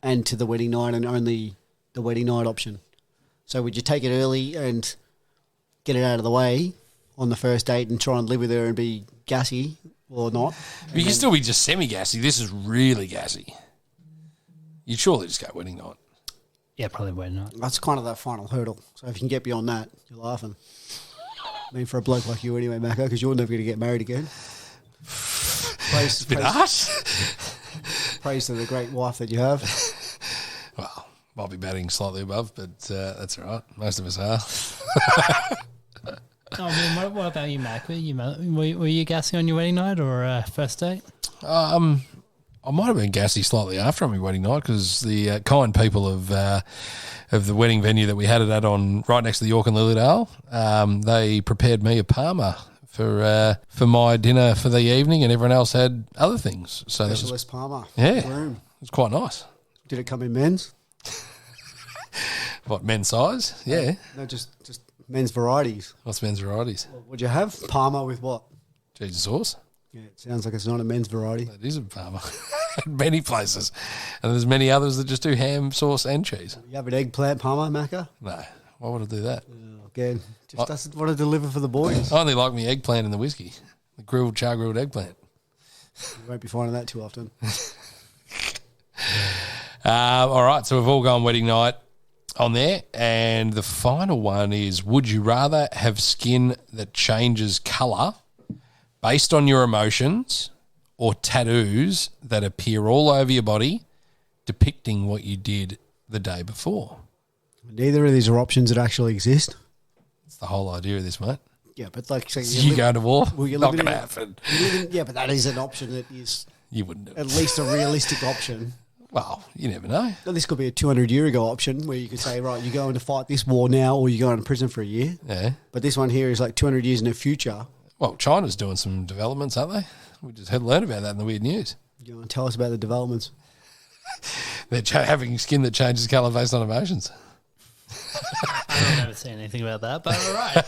and to the wedding night, and only the wedding night option. So would you take it early and get it out of the way on the first date and try and live with her and be gassy or not? You can still be just semi-gassy. This is really gassy. You'd surely just go wedding night. Yeah, probably wedding night. That's kind of that final hurdle. So if you can get beyond that, you're laughing. I mean, for a bloke like you anyway, Macca, because you're never going to get married again. It's a bit harsh. Praise to the great wife that you have. Well, might be batting slightly above, but that's all right. Most of us are. What about you, Mac? Were you gassy on your wedding night or first date? I might have been gassy slightly after on my wedding night because the kind people of the wedding venue that we had it at on right next to the York and Lilydale, they prepared me a Parma for my dinner for the evening, and everyone else had other things. So Specialist Parma. Yeah, room. It was quite nice. Did it come in men's? What, men's size? Yeah. No, just men's varieties. What's men's varieties? What'd you have? Parma with what? Jesus sauce. Yeah, it sounds like it's not a men's variety. That is a Parma. Many places. And there's many others that just do ham, sauce and cheese. You have an eggplant Parma, Macca? No. Why would I do that? Again, just doesn't want to deliver for the boys. I only like me eggplant in the whiskey. The char-grilled eggplant. You won't be finding that too often. All right, so we've all gone wedding night on there. And the final one is, would you rather have skin that changes colour based on your emotions or tattoos that appear all over your body depicting what you did the day before? Neither of these are options that actually exist. That's the whole idea of this, mate. Yeah, but like... So you go to war? Well, not going to happen. Yeah, but that is an option that is... You wouldn't do it. At least a realistic option. Well, you never know. Now, this could be a 200-year ago option where you could say, right, you're going to fight this war now or you're going to prison for a year. Yeah. But this one here is like 200 years in the future. Well, China's doing some developments, aren't they? We just had learned about that in the weird news. You want to tell us about the developments? They're having skin that changes colour based on emotions. I've never seen anything about that, but all right.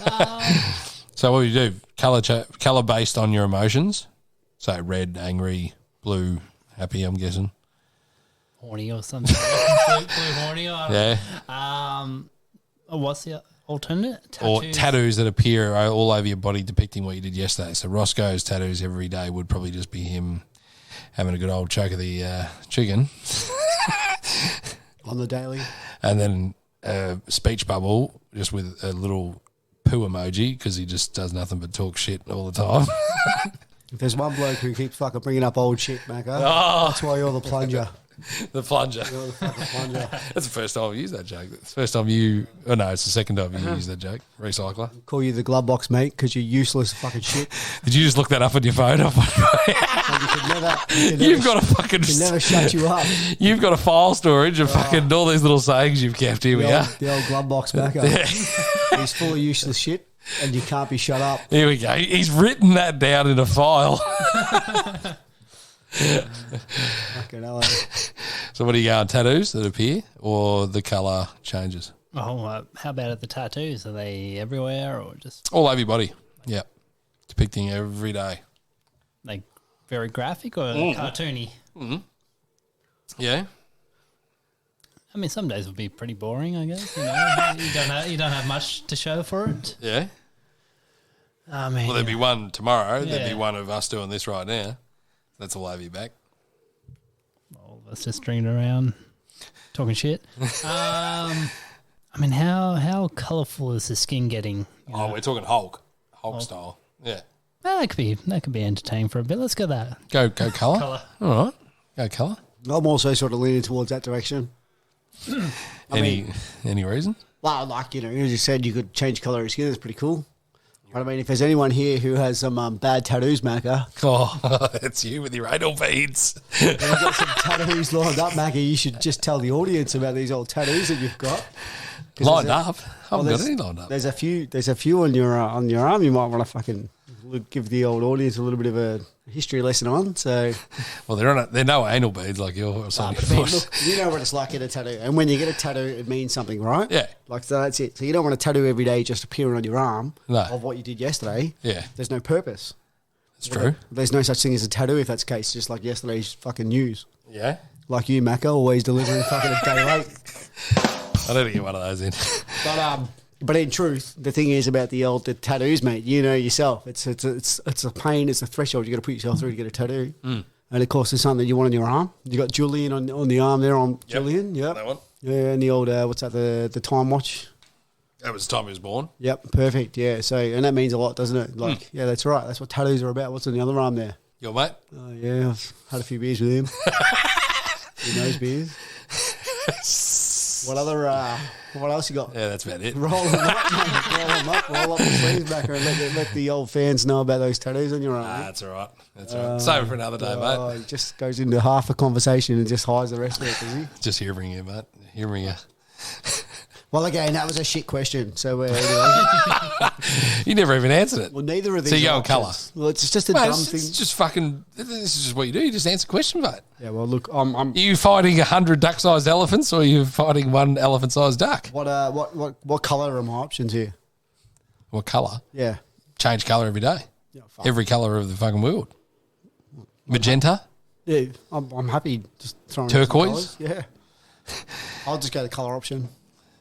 So what do you do? Colour based on your emotions. So red, angry, blue, happy, I'm guessing. Horny or something. blue horny. Or, yeah. What's the alternate tattoos. Or tattoos that appear all over your body depicting what you did yesterday. So Roscoe's tattoos every day would probably just be him having a good old choke of the chicken. On the daily. And then a speech bubble just with a little poo emoji because he just does nothing but talk shit all the time. If there's one bloke who keeps fucking bringing up old shit, Macca, that's why you're the plunger. The plunger. You're the fucking plunger. That's the first time I've used that joke. It's the first time you... Oh, no, it's the second time you used that joke. Recycler. Call you the glove box, mate, because you're useless fucking shit. Did you just look that up on your phone? You've got a fucking... Can never shut you up. You've got a file storage of fucking all these little sayings you've kept. Here we are. The old glove box, Macca. He's full of useless shit, and you can't be shut up. Here we go. He's written that down in a file. Fucking hell. So what are you going, tattoos that appear or the colour changes? Oh, how about the tattoos? Are they everywhere or just All over your body. Yeah. Depicting every day. like very graphic or cartoony? Yeah. I mean, some days will be pretty boring, I guess. You don't have much to show for it. Yeah. I mean, Well, there'd be one tomorrow. Yeah. There'd be one of us doing this right now. That's all over your back. all of us just stringing around, talking shit. I mean, how colourful is the skin getting? Oh, we're talking Hulk style. Yeah. That could be entertaining for a bit. Let's go that. Go colour. Colour. All right. Go colour. I'm also sort of leaning towards that direction. Any reason? Well, like, you just said you could change colour of your skin. That's pretty cool. But I mean, if there's anyone here who has some bad tattoos, Macca, Oh, it's you with your anal beads. you've got some tattoos lined up, Macca, you should just tell the audience about these old tattoos that you've got. 'Cause Lined there's up? I haven't got any lined up. There's a few on your arm. You might want to fucking give the old audience a little bit of a history lesson on. So, Well, they're no anal beads like yours. but I mean, look, you know what it's like getting a tattoo, and when you get a tattoo, it means something, right? Yeah. Like, so that's it. So you don't want a tattoo every day just appearing on your arm No. of what you did yesterday. Yeah. There's no purpose. It's true. There's no such thing as a tattoo if that's the case. Just like yesterday's fucking news. Yeah. Like you, Macca, always delivering fucking a day late. I need to get one of those in. But in truth, the thing is about the tattoos, mate. You know yourself. It's a pain. It's a threshold you got to put yourself through to get a tattoo. And of course, there's something that you want on your arm. You got Julian on the arm there. Julian. Yep. That one. Yeah, and the old what's that? The time watch. That was the time he was born. Yep, perfect. Yeah. So and that means a lot, doesn't it? Like, yeah, that's right. That's what tattoos are about. What's on the other arm there? Your mate? Oh yeah, I've had a few beers with him. He knows beers. What else you got? Yeah, that's about it. Roll them up, mate. Roll up the sleeves back and let the old fans know about those tattoos on your arm. That's all right. That's all right. Save it for another day, mate. He just goes into half a conversation and just hides the rest of it, does he? Just hearing you, mate. Hearing you. Well, again, that was a shit question. So anyway, You never even answered it. well, neither of these. So you go are in colour? options. Well, it's just a Mate, dumb it's thing. just fucking. This is just what you do. You just answer questions, mate. Yeah. Well, look, I'm. Are you fighting 100 duck-sized elephants, or are you fighting one elephant-sized duck? What colour are my options here? What colour? Yeah. Change colour every day. Yeah. Fuck. Every colour of the fucking world. Magenta. Yeah. I'm happy just throwing out some Turquoise? colours. Yeah. I'll just go the colour option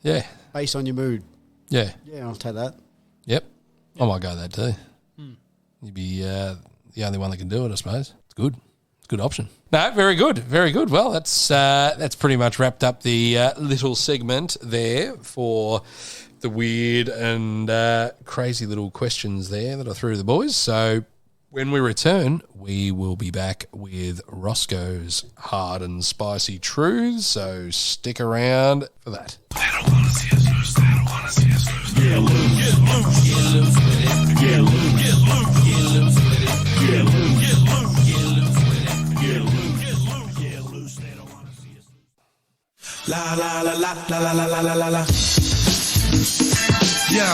Yeah. based on your mood. Yeah. Yeah, I'll take that. Yep. I might go that too. You'd be the only one that can do it, I suppose. It's good. It's a good option. No, very good. Very good. Well, that's pretty much wrapped up the little segment there for the weird and crazy little questions there that I threw to the boys. So when we return, we will be back with Roscoe's hard and spicy truths. So stick around for that. La la la la la la la la la la la. Yo,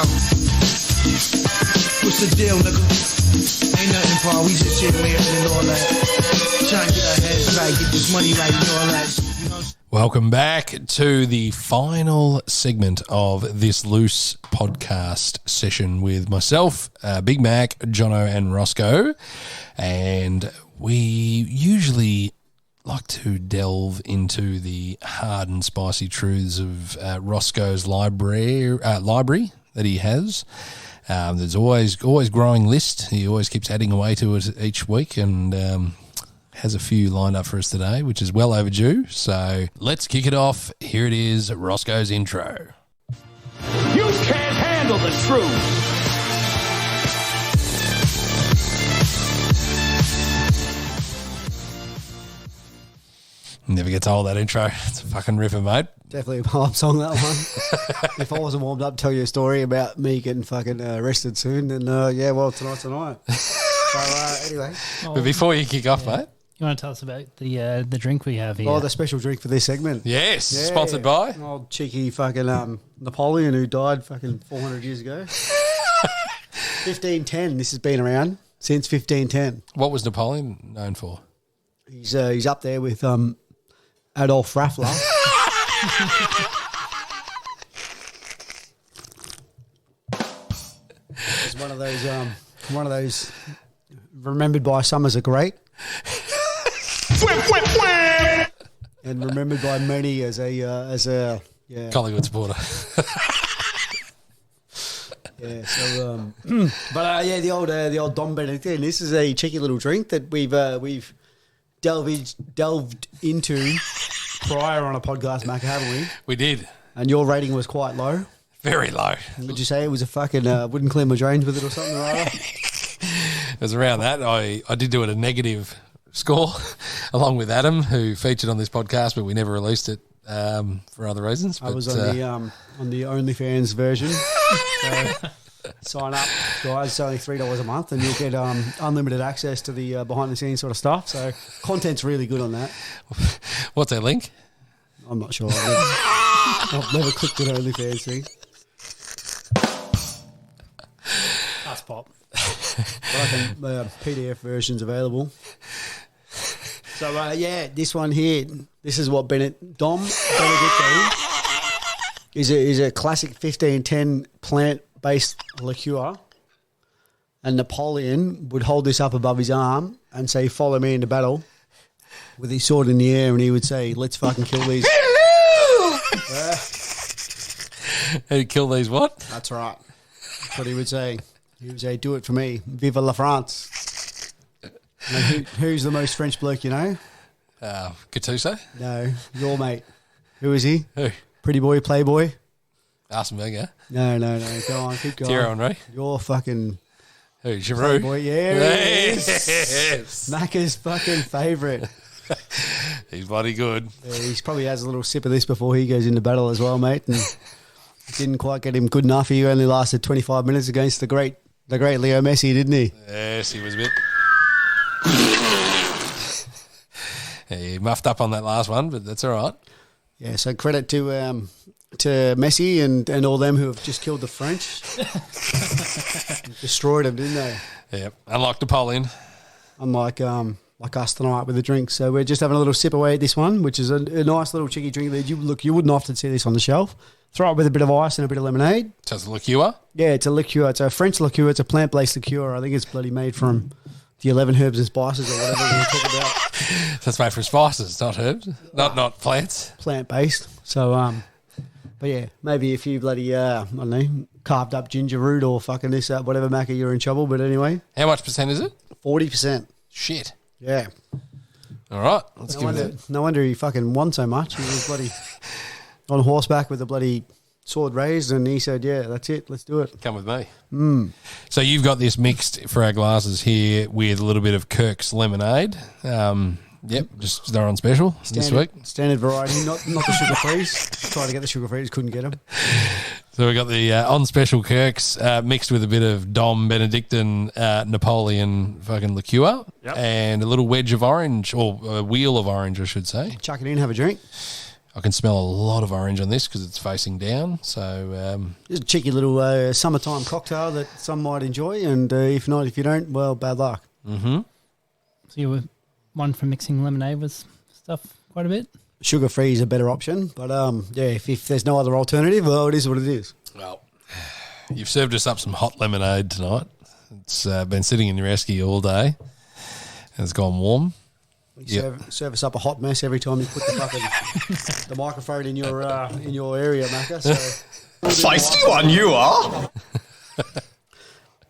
what's the deal, nigga? Ain't nothing, Paul. We just shit man and all that. Trying to get our heads right, get this money right, and all that. You know. Welcome back to the final segment of this loose podcast session with myself, Big Mac, Jono, and Roscoe. And we usually like to delve into the hard and spicy truths of Roscoe's library that he has. There's always growing list. He always keeps adding away to it each week, and has a few lined up for us today, which is well overdue. So let's kick it off. Here it is, Roscoe's intro. You can't handle the truth. Never gets old, that intro. It's a fucking ripper, mate. Definitely a pop song, that one. If I wasn't warmed up to tell you a story about me getting fucking arrested soon, then tonight's the night. So anyway. But before you kick off, mate. You want to tell us about the drink we have here? Oh, the special drink for this segment. Yes, sponsored by? Old cheeky fucking Napoleon, who died fucking 400 years ago. 1510, this has been around since 1510. What was Napoleon known for? He's up there with Adolf Raffler. He's one of those remembered by some as a great, and remembered by many as a Collingwood supporter. Yeah. So, the old Dom Benedictine. This is a cheeky little drink that we've delved into prior on a podcast, Mac, haven't we? We did. And your rating was quite low. Very low. Would you say it was a fucking wouldn't clean my drains with it or something like that? It was around that. I did do it a negative score along with Adam, who featured on this podcast, but we never released it for other reasons. I was on the OnlyFans version. So sign up, guys. It's only $3 a month, and you'll get unlimited access to the behind the scenes sort of stuff. So content's really good on that. What's that link? I'm not sure. I've never clicked an OnlyFans thing. Us pop. PDF version's available. So this one here, this is what Dom Benedictine is a classic 1510 plant-based liqueur, and Napoleon would hold this up above his arm and say, "Follow me into battle," with his sword in the air, and he would say, "Let's fucking kill these." He'd kill these what? That's right. That's what he would say. He would say, "Do it for me. Vive la France." Who's the most French bloke you know? Gattuso? No, your mate. Who is he? Who? Pretty boy, playboy? Arsene Wenger? No. Go on, keep going. Thierry Henry? Your fucking Who? Giroud? playboy. Yeah, Yes. Macca's fucking favourite. He's bloody good. Yeah, he probably has a little sip of this before he goes into battle as well, mate. And didn't quite get him good enough. He only lasted 25 minutes against the great Leo Messi, didn't he? Yes, he was a bit... He muffed up on that last one, but that's all right. Yeah, so credit to Messi and all them who have just killed the French. Destroyed them, didn't they? Yeah, unlike Napoleon. Unlike like us tonight with a drink. So we're just having a little sip away at this one, which is a nice little cheeky drink. That you wouldn't often see this on the shelf. Throw it with a bit of ice and a bit of lemonade. So it's a liqueur? Yeah, it's a liqueur. It's a French liqueur. It's a plant-based liqueur. I think it's bloody made from the 11 herbs and spices or whatever we're talking about. So it's made from spices, not herbs, not plants. Plant-based. So, but yeah, maybe if you bloody, I don't know, carved up ginger root or fucking this, whatever, Macca, you're in trouble. But anyway. How much percent is it? 40%. Shit. Yeah. All right. Let's give it no wonder he fucking won so much. He was bloody on horseback with a bloody sword raised, and he said, yeah, that's it, let's do it. Come with me. So you've got this mixed for our glasses here with a little bit of Kirk's lemonade. Yep, just they're on special this week. Standard variety, not the sugar freeze. Tried to get the sugar freeze, couldn't get them. So we got the on special Kirk's mixed with a bit of Dom Benedictine Napoleon fucking liqueur and a little wedge of orange, or a wheel of orange, I should say. Chuck it in, have a drink. I can smell a lot of orange on this because it's facing down. So just a cheeky little summertime cocktail that some might enjoy, and if not, if you don't, well, bad luck. Mm-hmm. So you were one for mixing lemonade with stuff quite a bit? Sugar free is a better option, but yeah, if there's no other alternative, well, it is what it is. Well, you've served us up some hot lemonade tonight. It's been sitting in your esky all day, and it's gone warm. Serve us up a hot mess every time you put the fucking the microphone in your area, Macca. So Feisty one you are.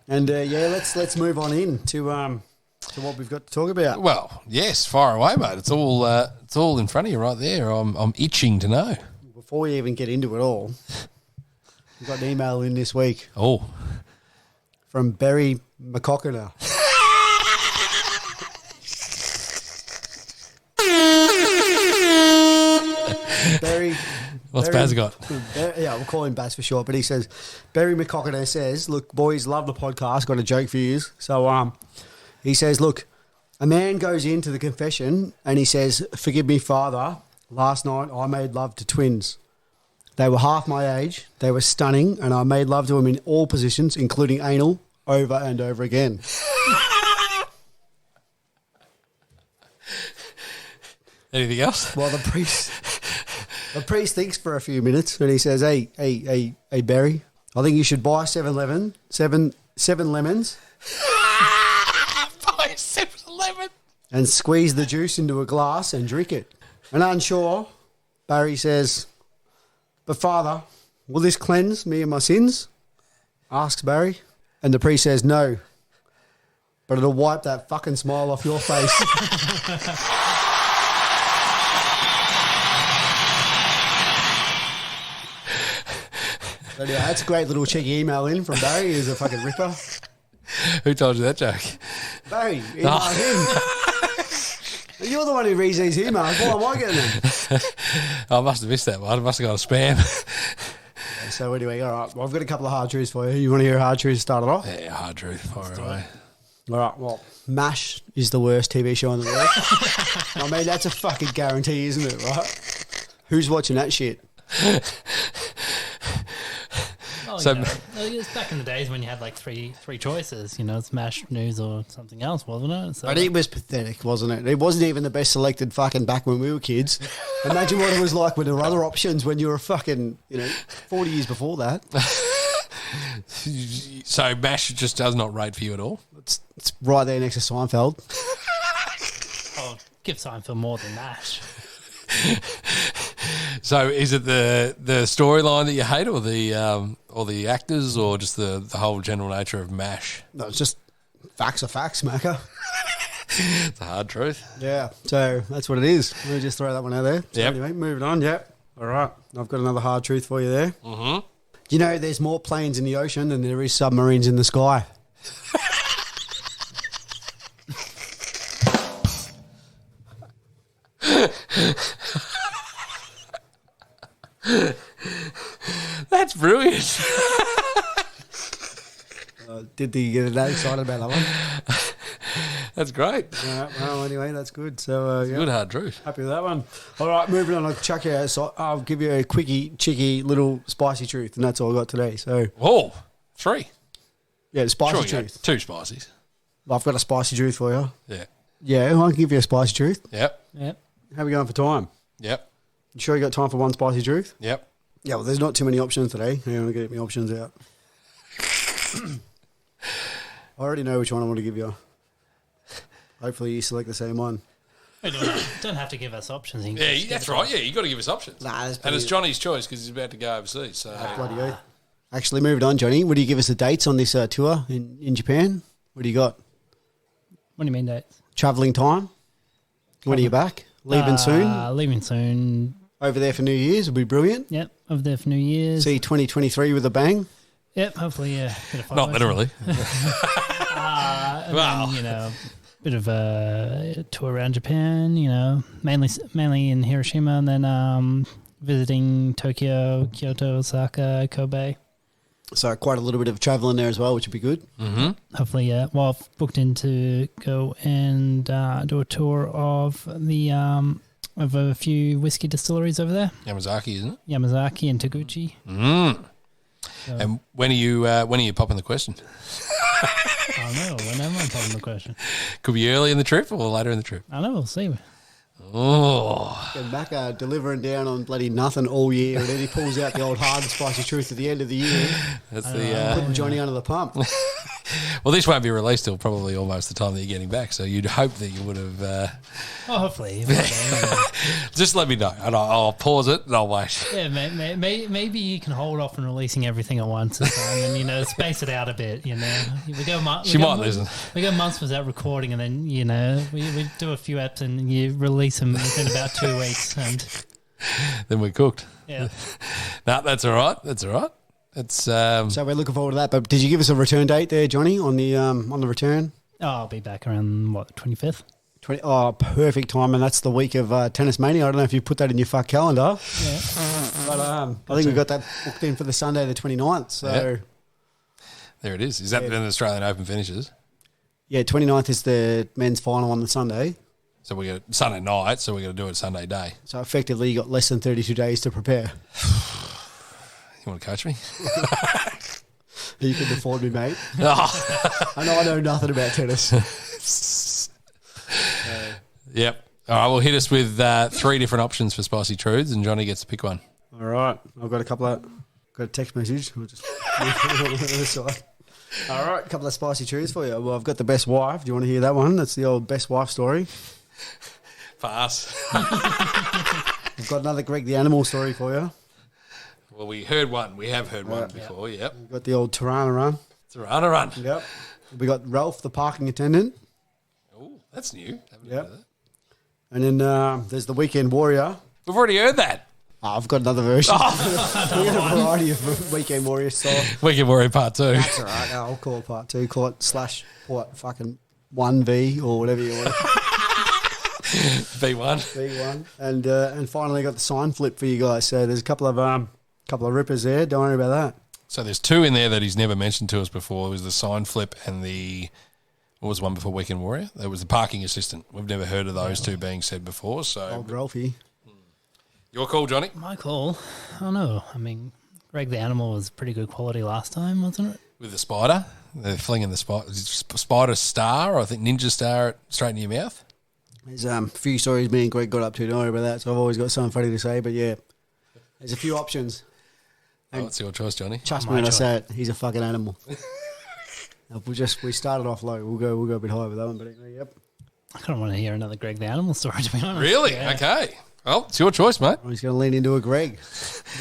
And let's move on in to what we've got to talk about. Well, yes, far away, mate. It's all in front of you right there. I'm itching to know. Before we even get into it all, we've got an email in this week. Oh, From Barry McCockiner. Barry. what's Baz got? Yeah, we'll call him Baz for short. But he says, Barry McCockiner says, look, boys, love the podcast. Got a joke for you. So he says, look, a man goes into the confession and he says, forgive me, Father. Last night I made love to twins. They were half my age. They were stunning, and I made love to them in all positions, including anal, over and over again. Anything else? Well, the priest thinks for a few minutes, and he says, "Hey, Barry, I think you should buy 7-Eleven, seven lemons, Buy 7-Eleven. and squeeze the juice into a glass and drink it." And unsure, Barry says, "But Father, will this cleanse me of my sins?" asks Barry. And the priest says, "No, but it'll wipe that fucking smile off your face." So anyway, that's a great little cheeky email in from Barry. He's a fucking ripper. Who told you that joke? Barry, email him. You're the one who reads these emails. Why am I getting them? I must have missed that one. I must have got a spam. So anyway, all right. Well, I've got a couple of hard truths for you. You want to hear a hard truth to start it off? Yeah, hard truth. Fire away. All right. Well, MASH is the worst TV show in the world. I mean, that's a fucking guarantee, isn't it, right? Who's watching that shit? Oh, So- you know, it was back in the days when you had like three choices. You know, Smash News or something else, wasn't it? So But it was pathetic, wasn't it? It wasn't even the best selected fucking back when we were kids. Imagine what it was like with the other options when you were fucking, 40 years before that. So MASH just does not rate for you at all? It's right there next to Seinfeld. oh, give Seinfeld more than Nash. So is it the storyline that you hate, or the actors, or just the whole general nature of MASH? No, it's just facts are facts, Macca. It's a hard truth. Yeah, so that's what it is. We'll just throw that one out there. So Yep. anyway, moving on, yep. All right, I've got another hard truth for you there. Mm-hmm. You know, there's more planes in the ocean than there is submarines in the sky. That's brilliant. Did you get that excited about that one? That's great. Well, anyway, that's good. So, yeah. Good hard truth. Happy with that one. All right, moving on. I'll give you a quickie, cheeky, little spicy truth, and that's all I got today. So, Oh, 3. yeah, spicy Sure, you got truth. 2 spices. I've got a spicy truth for you. Yeah. Yeah, I can give you a spicy truth. Yep. Yep. How are we going for time? Yep. You sure you got time for one spicy truth? Yep. Yeah, well, there's not too many options today. Hang on, get my options out. I already know which one I want to give you. Hopefully you select the same one. We don't have to give us options. You can Yeah, just give that's us right. Yeah, you got to give us options. Nah, there's And plenty it's of- Johnny's choice because he's about to go overseas. So Bloody oath. Actually, moving on, Johnny. Would you give us the dates on this tour in Japan? What do you got? What do you mean dates? Travelling time? When are you back? Leaving soon? Leaving soon. Over there for New Year's would be brilliant. Yep. Over there for New Year's. See 2023 with a bang. Yep. Hopefully, yeah. Bit of not literally. And Wow. then, bit of a tour around Japan. Mainly in Hiroshima, and then visiting Tokyo, Kyoto, Osaka, Kobe. So quite a little bit of travelling there as well, which would be good. Hopefully, yeah. Well, I've booked in to go and do a tour of the of a few whiskey distilleries over there, Yamazaki, isn't it? Yamazaki and Taguchi. And when are you popping the question? I don't know. When am I popping the question? Could be early in the trip or later in the trip. I don't know. We'll see. Oh, And back delivering down on bloody nothing all year, and then he pulls out the old hard and spicy truth at the end of the year, that's putting Johnny under the pump. Well, this won't be released till probably almost the time that you're getting back, so you'd hope that you would have... Well, hopefully. Just let me know, and I'll pause it, and I'll wait. Yeah, maybe you can hold off on releasing everything at once this time and, space it out a bit, We She might listen. We go months without recording, and then, we do a few apps and you release them within about 2 weeks. And then we're cooked. Yeah. No, that's all right. That's all right. It's So we're looking forward to that. But did you give us a return date there, Johnny, on the return? Oh, I'll be back around, the 25th? Perfect time, and that's the week of Tennis Mania. I don't know if you put that in your fuck calendar. Yeah. But I think we've got that booked in for the Sunday the 29th. So yeah. There it is. Is that when the Australian Open finishes? Yeah, 29th is the men's final on the Sunday. So we got Sunday night, so we're going to do it Sunday day. So effectively you got less than 32 days to prepare. You want to coach me? You can afford me, mate. Oh. I know nothing about tennis. Yep. All right, well, hit us with 3 different options for spicy truths, and Johnny gets to pick one. All right. I've got got a text message. We'll just move it on the other side. All right, a couple of spicy truths for you. Well, I've got the best wife. Do you want to hear that one? That's the old best wife story. Pass. I've got another Greg the Animal story for you. Well, we heard one. We have heard one before, yep. We've got the old Tirana run. Tirana run. Yep. We got Ralph, the parking attendant. Oh, that's new. Haven't Yep. heard of that. And then there's the Weekend Warrior. We've already heard that. Oh, I've got another version. We got a variety of Weekend Warrior stuff. Weekend Warrior Part 2. That's all right. No, I'll call it Part 2. Call it fucking 1V or whatever you want. V1. V1. And finally got the sign flip for you guys. So there's a couple of rippers there. Don't worry about that. So there's 2 in there that he's never mentioned to us before. It was the sign flip and the... What was the one before Weekend Warrior? There was the parking assistant. We've never heard of those 2 being said before. So Old Ralphie. Your call, Johnny. My call? Oh, no. I mean, Greg the Animal was pretty good quality last time, wasn't it? With the spider. They're flinging the spider star, or I think ninja star straight in your mouth. There's a few stories me and Greg got up to. Don't worry about that. So I've always got something funny to say. But yeah, there's a few options. Oh, it's your choice, Johnny. Trust me when I say it, he's a fucking animal. We started off low. We'll go a bit higher with that one. But anyway, yep. I kind of want to hear another Greg the Animal story, to be honest. Really? Yeah. Okay. Well, it's your choice, mate. He's going to lean into a Greg.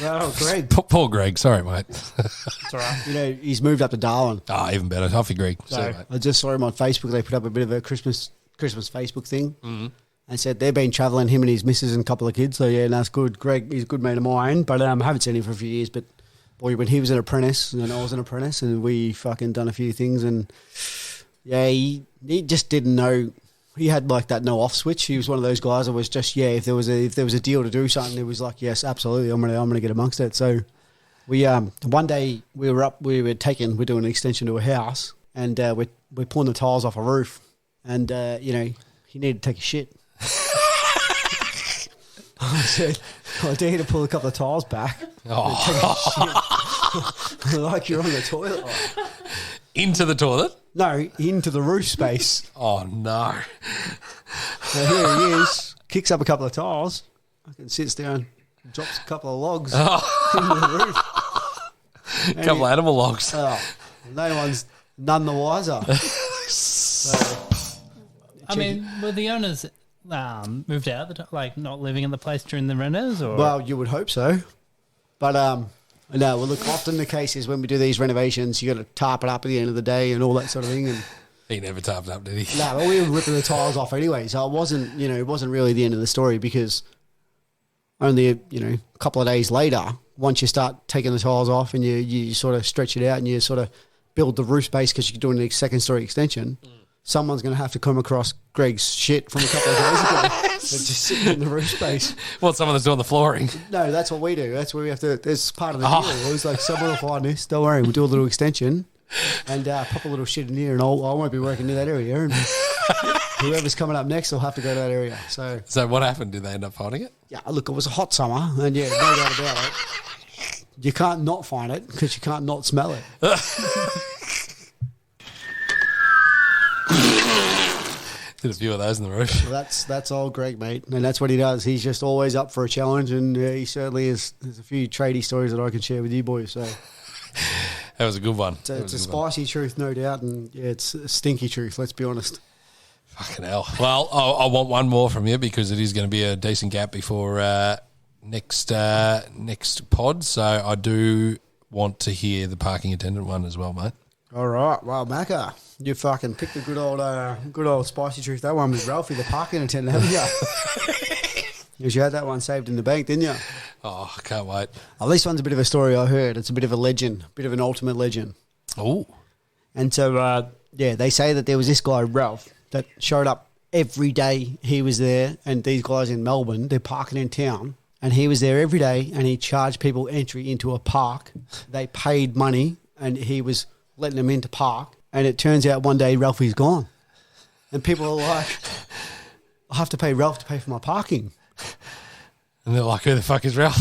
No, Greg. Poor Greg. Sorry, mate. It's all right. He's moved up to Darwin. Even better. Off you, Greg. So See you, mate. I just saw him on Facebook. They put up a bit of a Christmas Facebook thing. Mm-hmm. And said they've been travelling, him and his missus and a couple of kids. So, yeah, that's good. Greg, he's a good mate of mine. But I haven't seen him for a few years. But, boy, when he was an apprentice and I was an apprentice and we fucking done a few things. And, yeah, he just didn't know. He had like that no off switch. He was one of those guys that was just, if there was a deal to do something, it was like, yes, absolutely, I'm gonna get amongst it. So we one day we're doing an extension to a house and we're pulling the tiles off a roof and he needed to take a shit. I said, I dare you to pull a couple of tiles back. Like you're on the toilet. Into the toilet? No, into the roof space. Oh, no. So here he is, kicks up a couple of tiles, fucking sits down, drops a couple of logs into the roof. A couple of animal logs. None the wiser. I mean, were the owners moved out, not living in the place during the renos? Or? Well, you would hope so. But, no, well, look, often the case is when we do these renovations, you got to tarp it up at the end of the day and all that sort of thing. And he never tarped up, did he? No, well, we were ripping the tiles off anyway, so it wasn't really the end of the story because only, a couple of days later, once you start taking the tiles off and you sort of stretch it out and you sort of build the roof space because you're doing a second story extension, someone's going to have to come across Greg's shit from a couple of days ago and just sitting in the roof space. Well, someone that's doing the flooring. No, that's what we do. That's where we have to. There's part of the deal. It was like, someone will find this. Don't worry, we'll do a little extension and pop a little shit in here, and I won't be working near that area. And whoever's coming up next will have to go to that area. So what happened? Did they end up finding it? Yeah, look, it was a hot summer, and no doubt about it. You can't not find it because you can't not smell it. Did a few of those in the roof. Well, that's all Greg, mate, and that's what he does. He's just always up for a challenge, and he certainly is. There's a few tradie stories that I can share with you boys. So, That was a good one. It's a spicy truth, no doubt, and yeah, it's a stinky truth, let's be honest. Fucking hell. Well, I want one more from you because it is going to be a decent gap before next pod. So I do want to hear the parking attendant one as well, mate. All right. Well, Macca, you fucking picked a good old spicy truth. That one was Ralphie, the parking attendant, haven't you? You had that one saved in the bank, didn't you? Oh, I can't wait. Oh, this one's a bit of a story I heard. It's a bit of a legend, a bit of an ultimate legend. Oh. And so, they say that there was this guy, Ralph, that showed up every day he was there, and these guys in Melbourne, they're parking in town, and he was there every day, and he charged people entry into a park. They paid money, and he was letting them into park, and it turns out one day Ralphie's gone. And people are like, I have to pay Ralph to pay for my parking. And they're like, who the fuck is Ralph?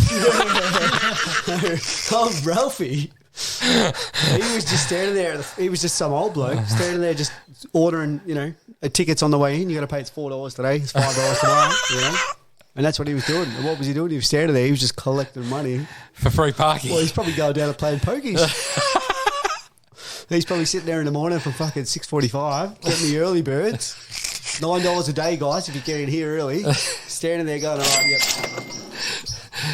Oh, Ralphie. He was just standing there. He was just some old bloke standing there just ordering, tickets on the way in. You got to pay, it's $4 today, it's $5 tomorrow, And that's what he was doing. And what was he doing? He was standing there. He was just collecting money. For free parking. Well, he's probably going down and playing pokies. He's probably sitting there in the morning from fucking 6:45, getting the early birds. $9 a day, guys, if you get in here early. Standing there going, all right, yep.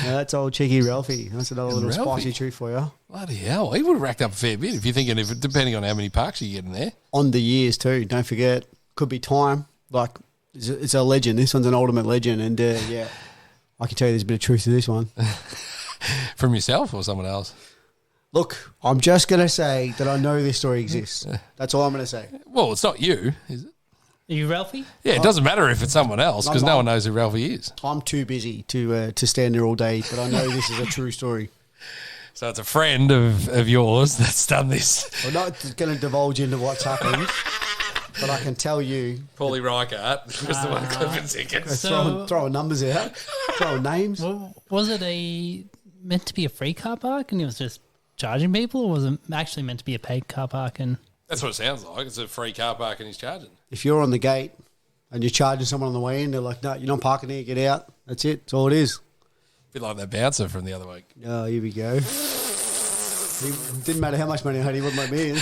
Now, that's old cheeky Ralphie. That's another little spicy treat for you. Bloody hell. He would have racked up a fair bit if you're thinking, depending on how many parks you get in there. On the years, too. Don't forget. Could be time. Like, it's a legend. This one's an ultimate legend. And, I can tell you there's a bit of truth to this one. From yourself or someone else? Look, I'm just going to say that I know this story exists. That's all I'm going to say. Well, it's not you, is it? Are you Ralphie? Yeah, it doesn't matter if it's someone else because no one knows who Ralphie is. I'm too busy to stand there all day, but I know this is a true story. So it's a friend of yours that's done this. I'm not going to divulge into what's happened, but I can tell you. Paulie Reichardt was the one clipping tickets. Throwing numbers out, throwing names. Well, was it meant to be a free car park and he was just charging people, or was it actually meant to be a paid car park? And that's what it sounds like. It's a free car park and he's charging. If you're on the gate and you're charging someone on the way in, they're like, no, you're not parking here, get out. That's it. That's all it is. A bit like that bouncer from the other week. Oh, here we go. It didn't matter how much money I had, he wouldn't let me in.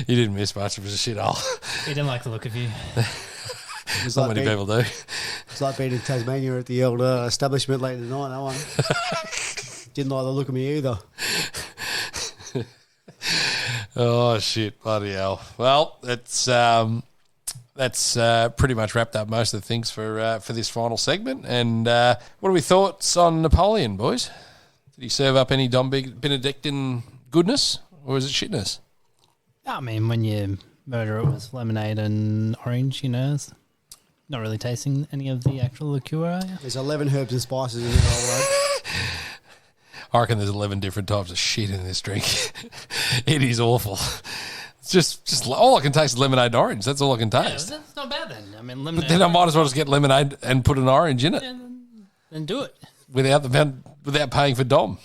You didn't miss much. It was a shithole. He didn't like the look of you. Not many people do. It's like being in Tasmania at the old establishment late in the night, that one. Didn't like the look of me either. Oh, shit. Bloody hell. Well, that's pretty much wrapped up most of the things for this final segment. And what are we thoughts on Napoleon, boys? Did he serve up any Dom Benedictine goodness, or is it shitness? I mean, when you murder it with lemonade and orange, it's not really tasting any of the actual liqueur, are you? There's 11 herbs and spices in there, all right. I reckon there's 11 different types of shit in this drink. It is awful. It's just all I can taste is lemonade and orange. That's all I can taste. Yeah, that's not bad then. I mean, lemonade. But then I might as well just get lemonade and put an orange in it. Then do it. Without paying for Dom.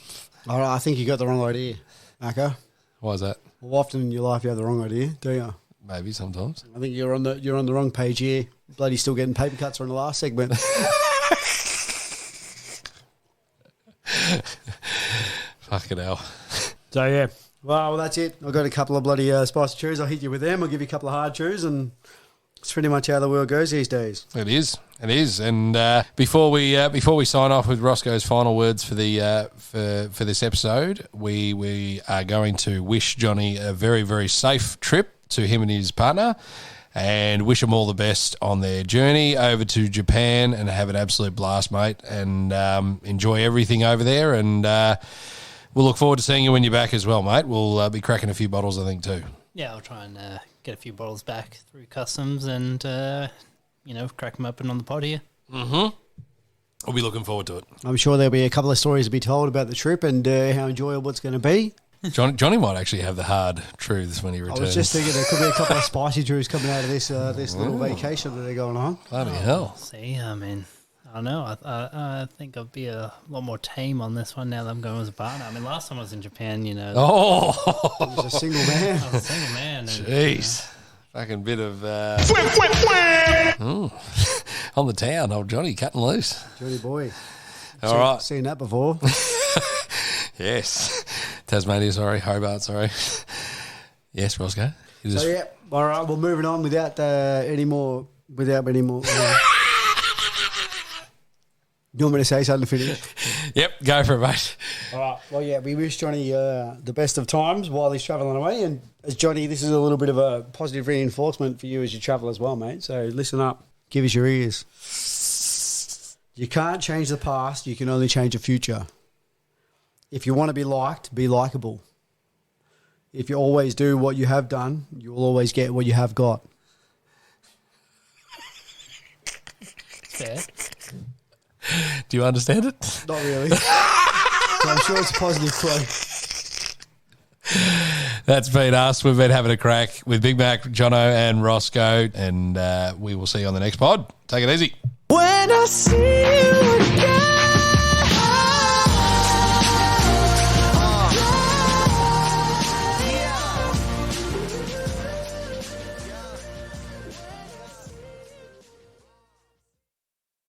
All right, I think you got the wrong idea, Macca. Why is that? Well, often in your life you have the wrong idea, do you? Maybe sometimes. I think you're on the wrong page here. Bloody still getting paper cuts from the last segment. Fucking hell. So, yeah. Well, that's it. I've got a couple of bloody spicy chews. I'll hit you with them. I'll give you a couple of hard chews, and it's pretty much how the world goes these days. It is. And before we sign off with Roscoe's final words for the for this episode, we are going to wish Johnny a very, very safe trip to him and his partner, and wish them all the best on their journey over to Japan, and have an absolute blast, mate, and enjoy everything over there. And we'll look forward to seeing you when you're back as well, mate. We'll be cracking a few bottles, I think, too. Yeah, I'll try and get a few bottles back through customs and, crack them open on the pod here. Mm-hmm. I'll be looking forward to it. I'm sure there'll be a couple of stories to be told about the trip and how enjoyable it's going to be. Johnny might actually have the hard truths when he returns. I was just thinking there could be a couple of spicy truths coming out of this little vacation that they're going on. Bloody hell. See, I mean, I don't know. I think I'll be a lot more tame on this one now that I'm going as a partner. I mean, last time I was in Japan, Oh! I was a single man. I was a single man. And, Jeez. Fucking bit of... on the town, old Johnny cutting loose. Johnny boy. All right. Seen that before. Yes. Tasmania, sorry. Hobart, sorry. Yes, Roscoe. So, yeah, all right, we're moving on without any more. You want me to say something to finish? Yep, go for it, mate. All right. Well, yeah, we wish Johnny the best of times while he's travelling away. And as Johnny, this is a little bit of a positive reinforcement for you as you travel as well, mate. So listen up. Give us your ears. You can't change the past. You can only change the future. If you want to be liked, be likable. If you always do what you have done, you will always get what you have got. Fair. Do you understand it? Not really. So I'm sure it's a positive quote. That's been us. We've been having a crack with Big Mac, Jono and Roscoe, and we will see you on the next pod. Take it easy. When I see you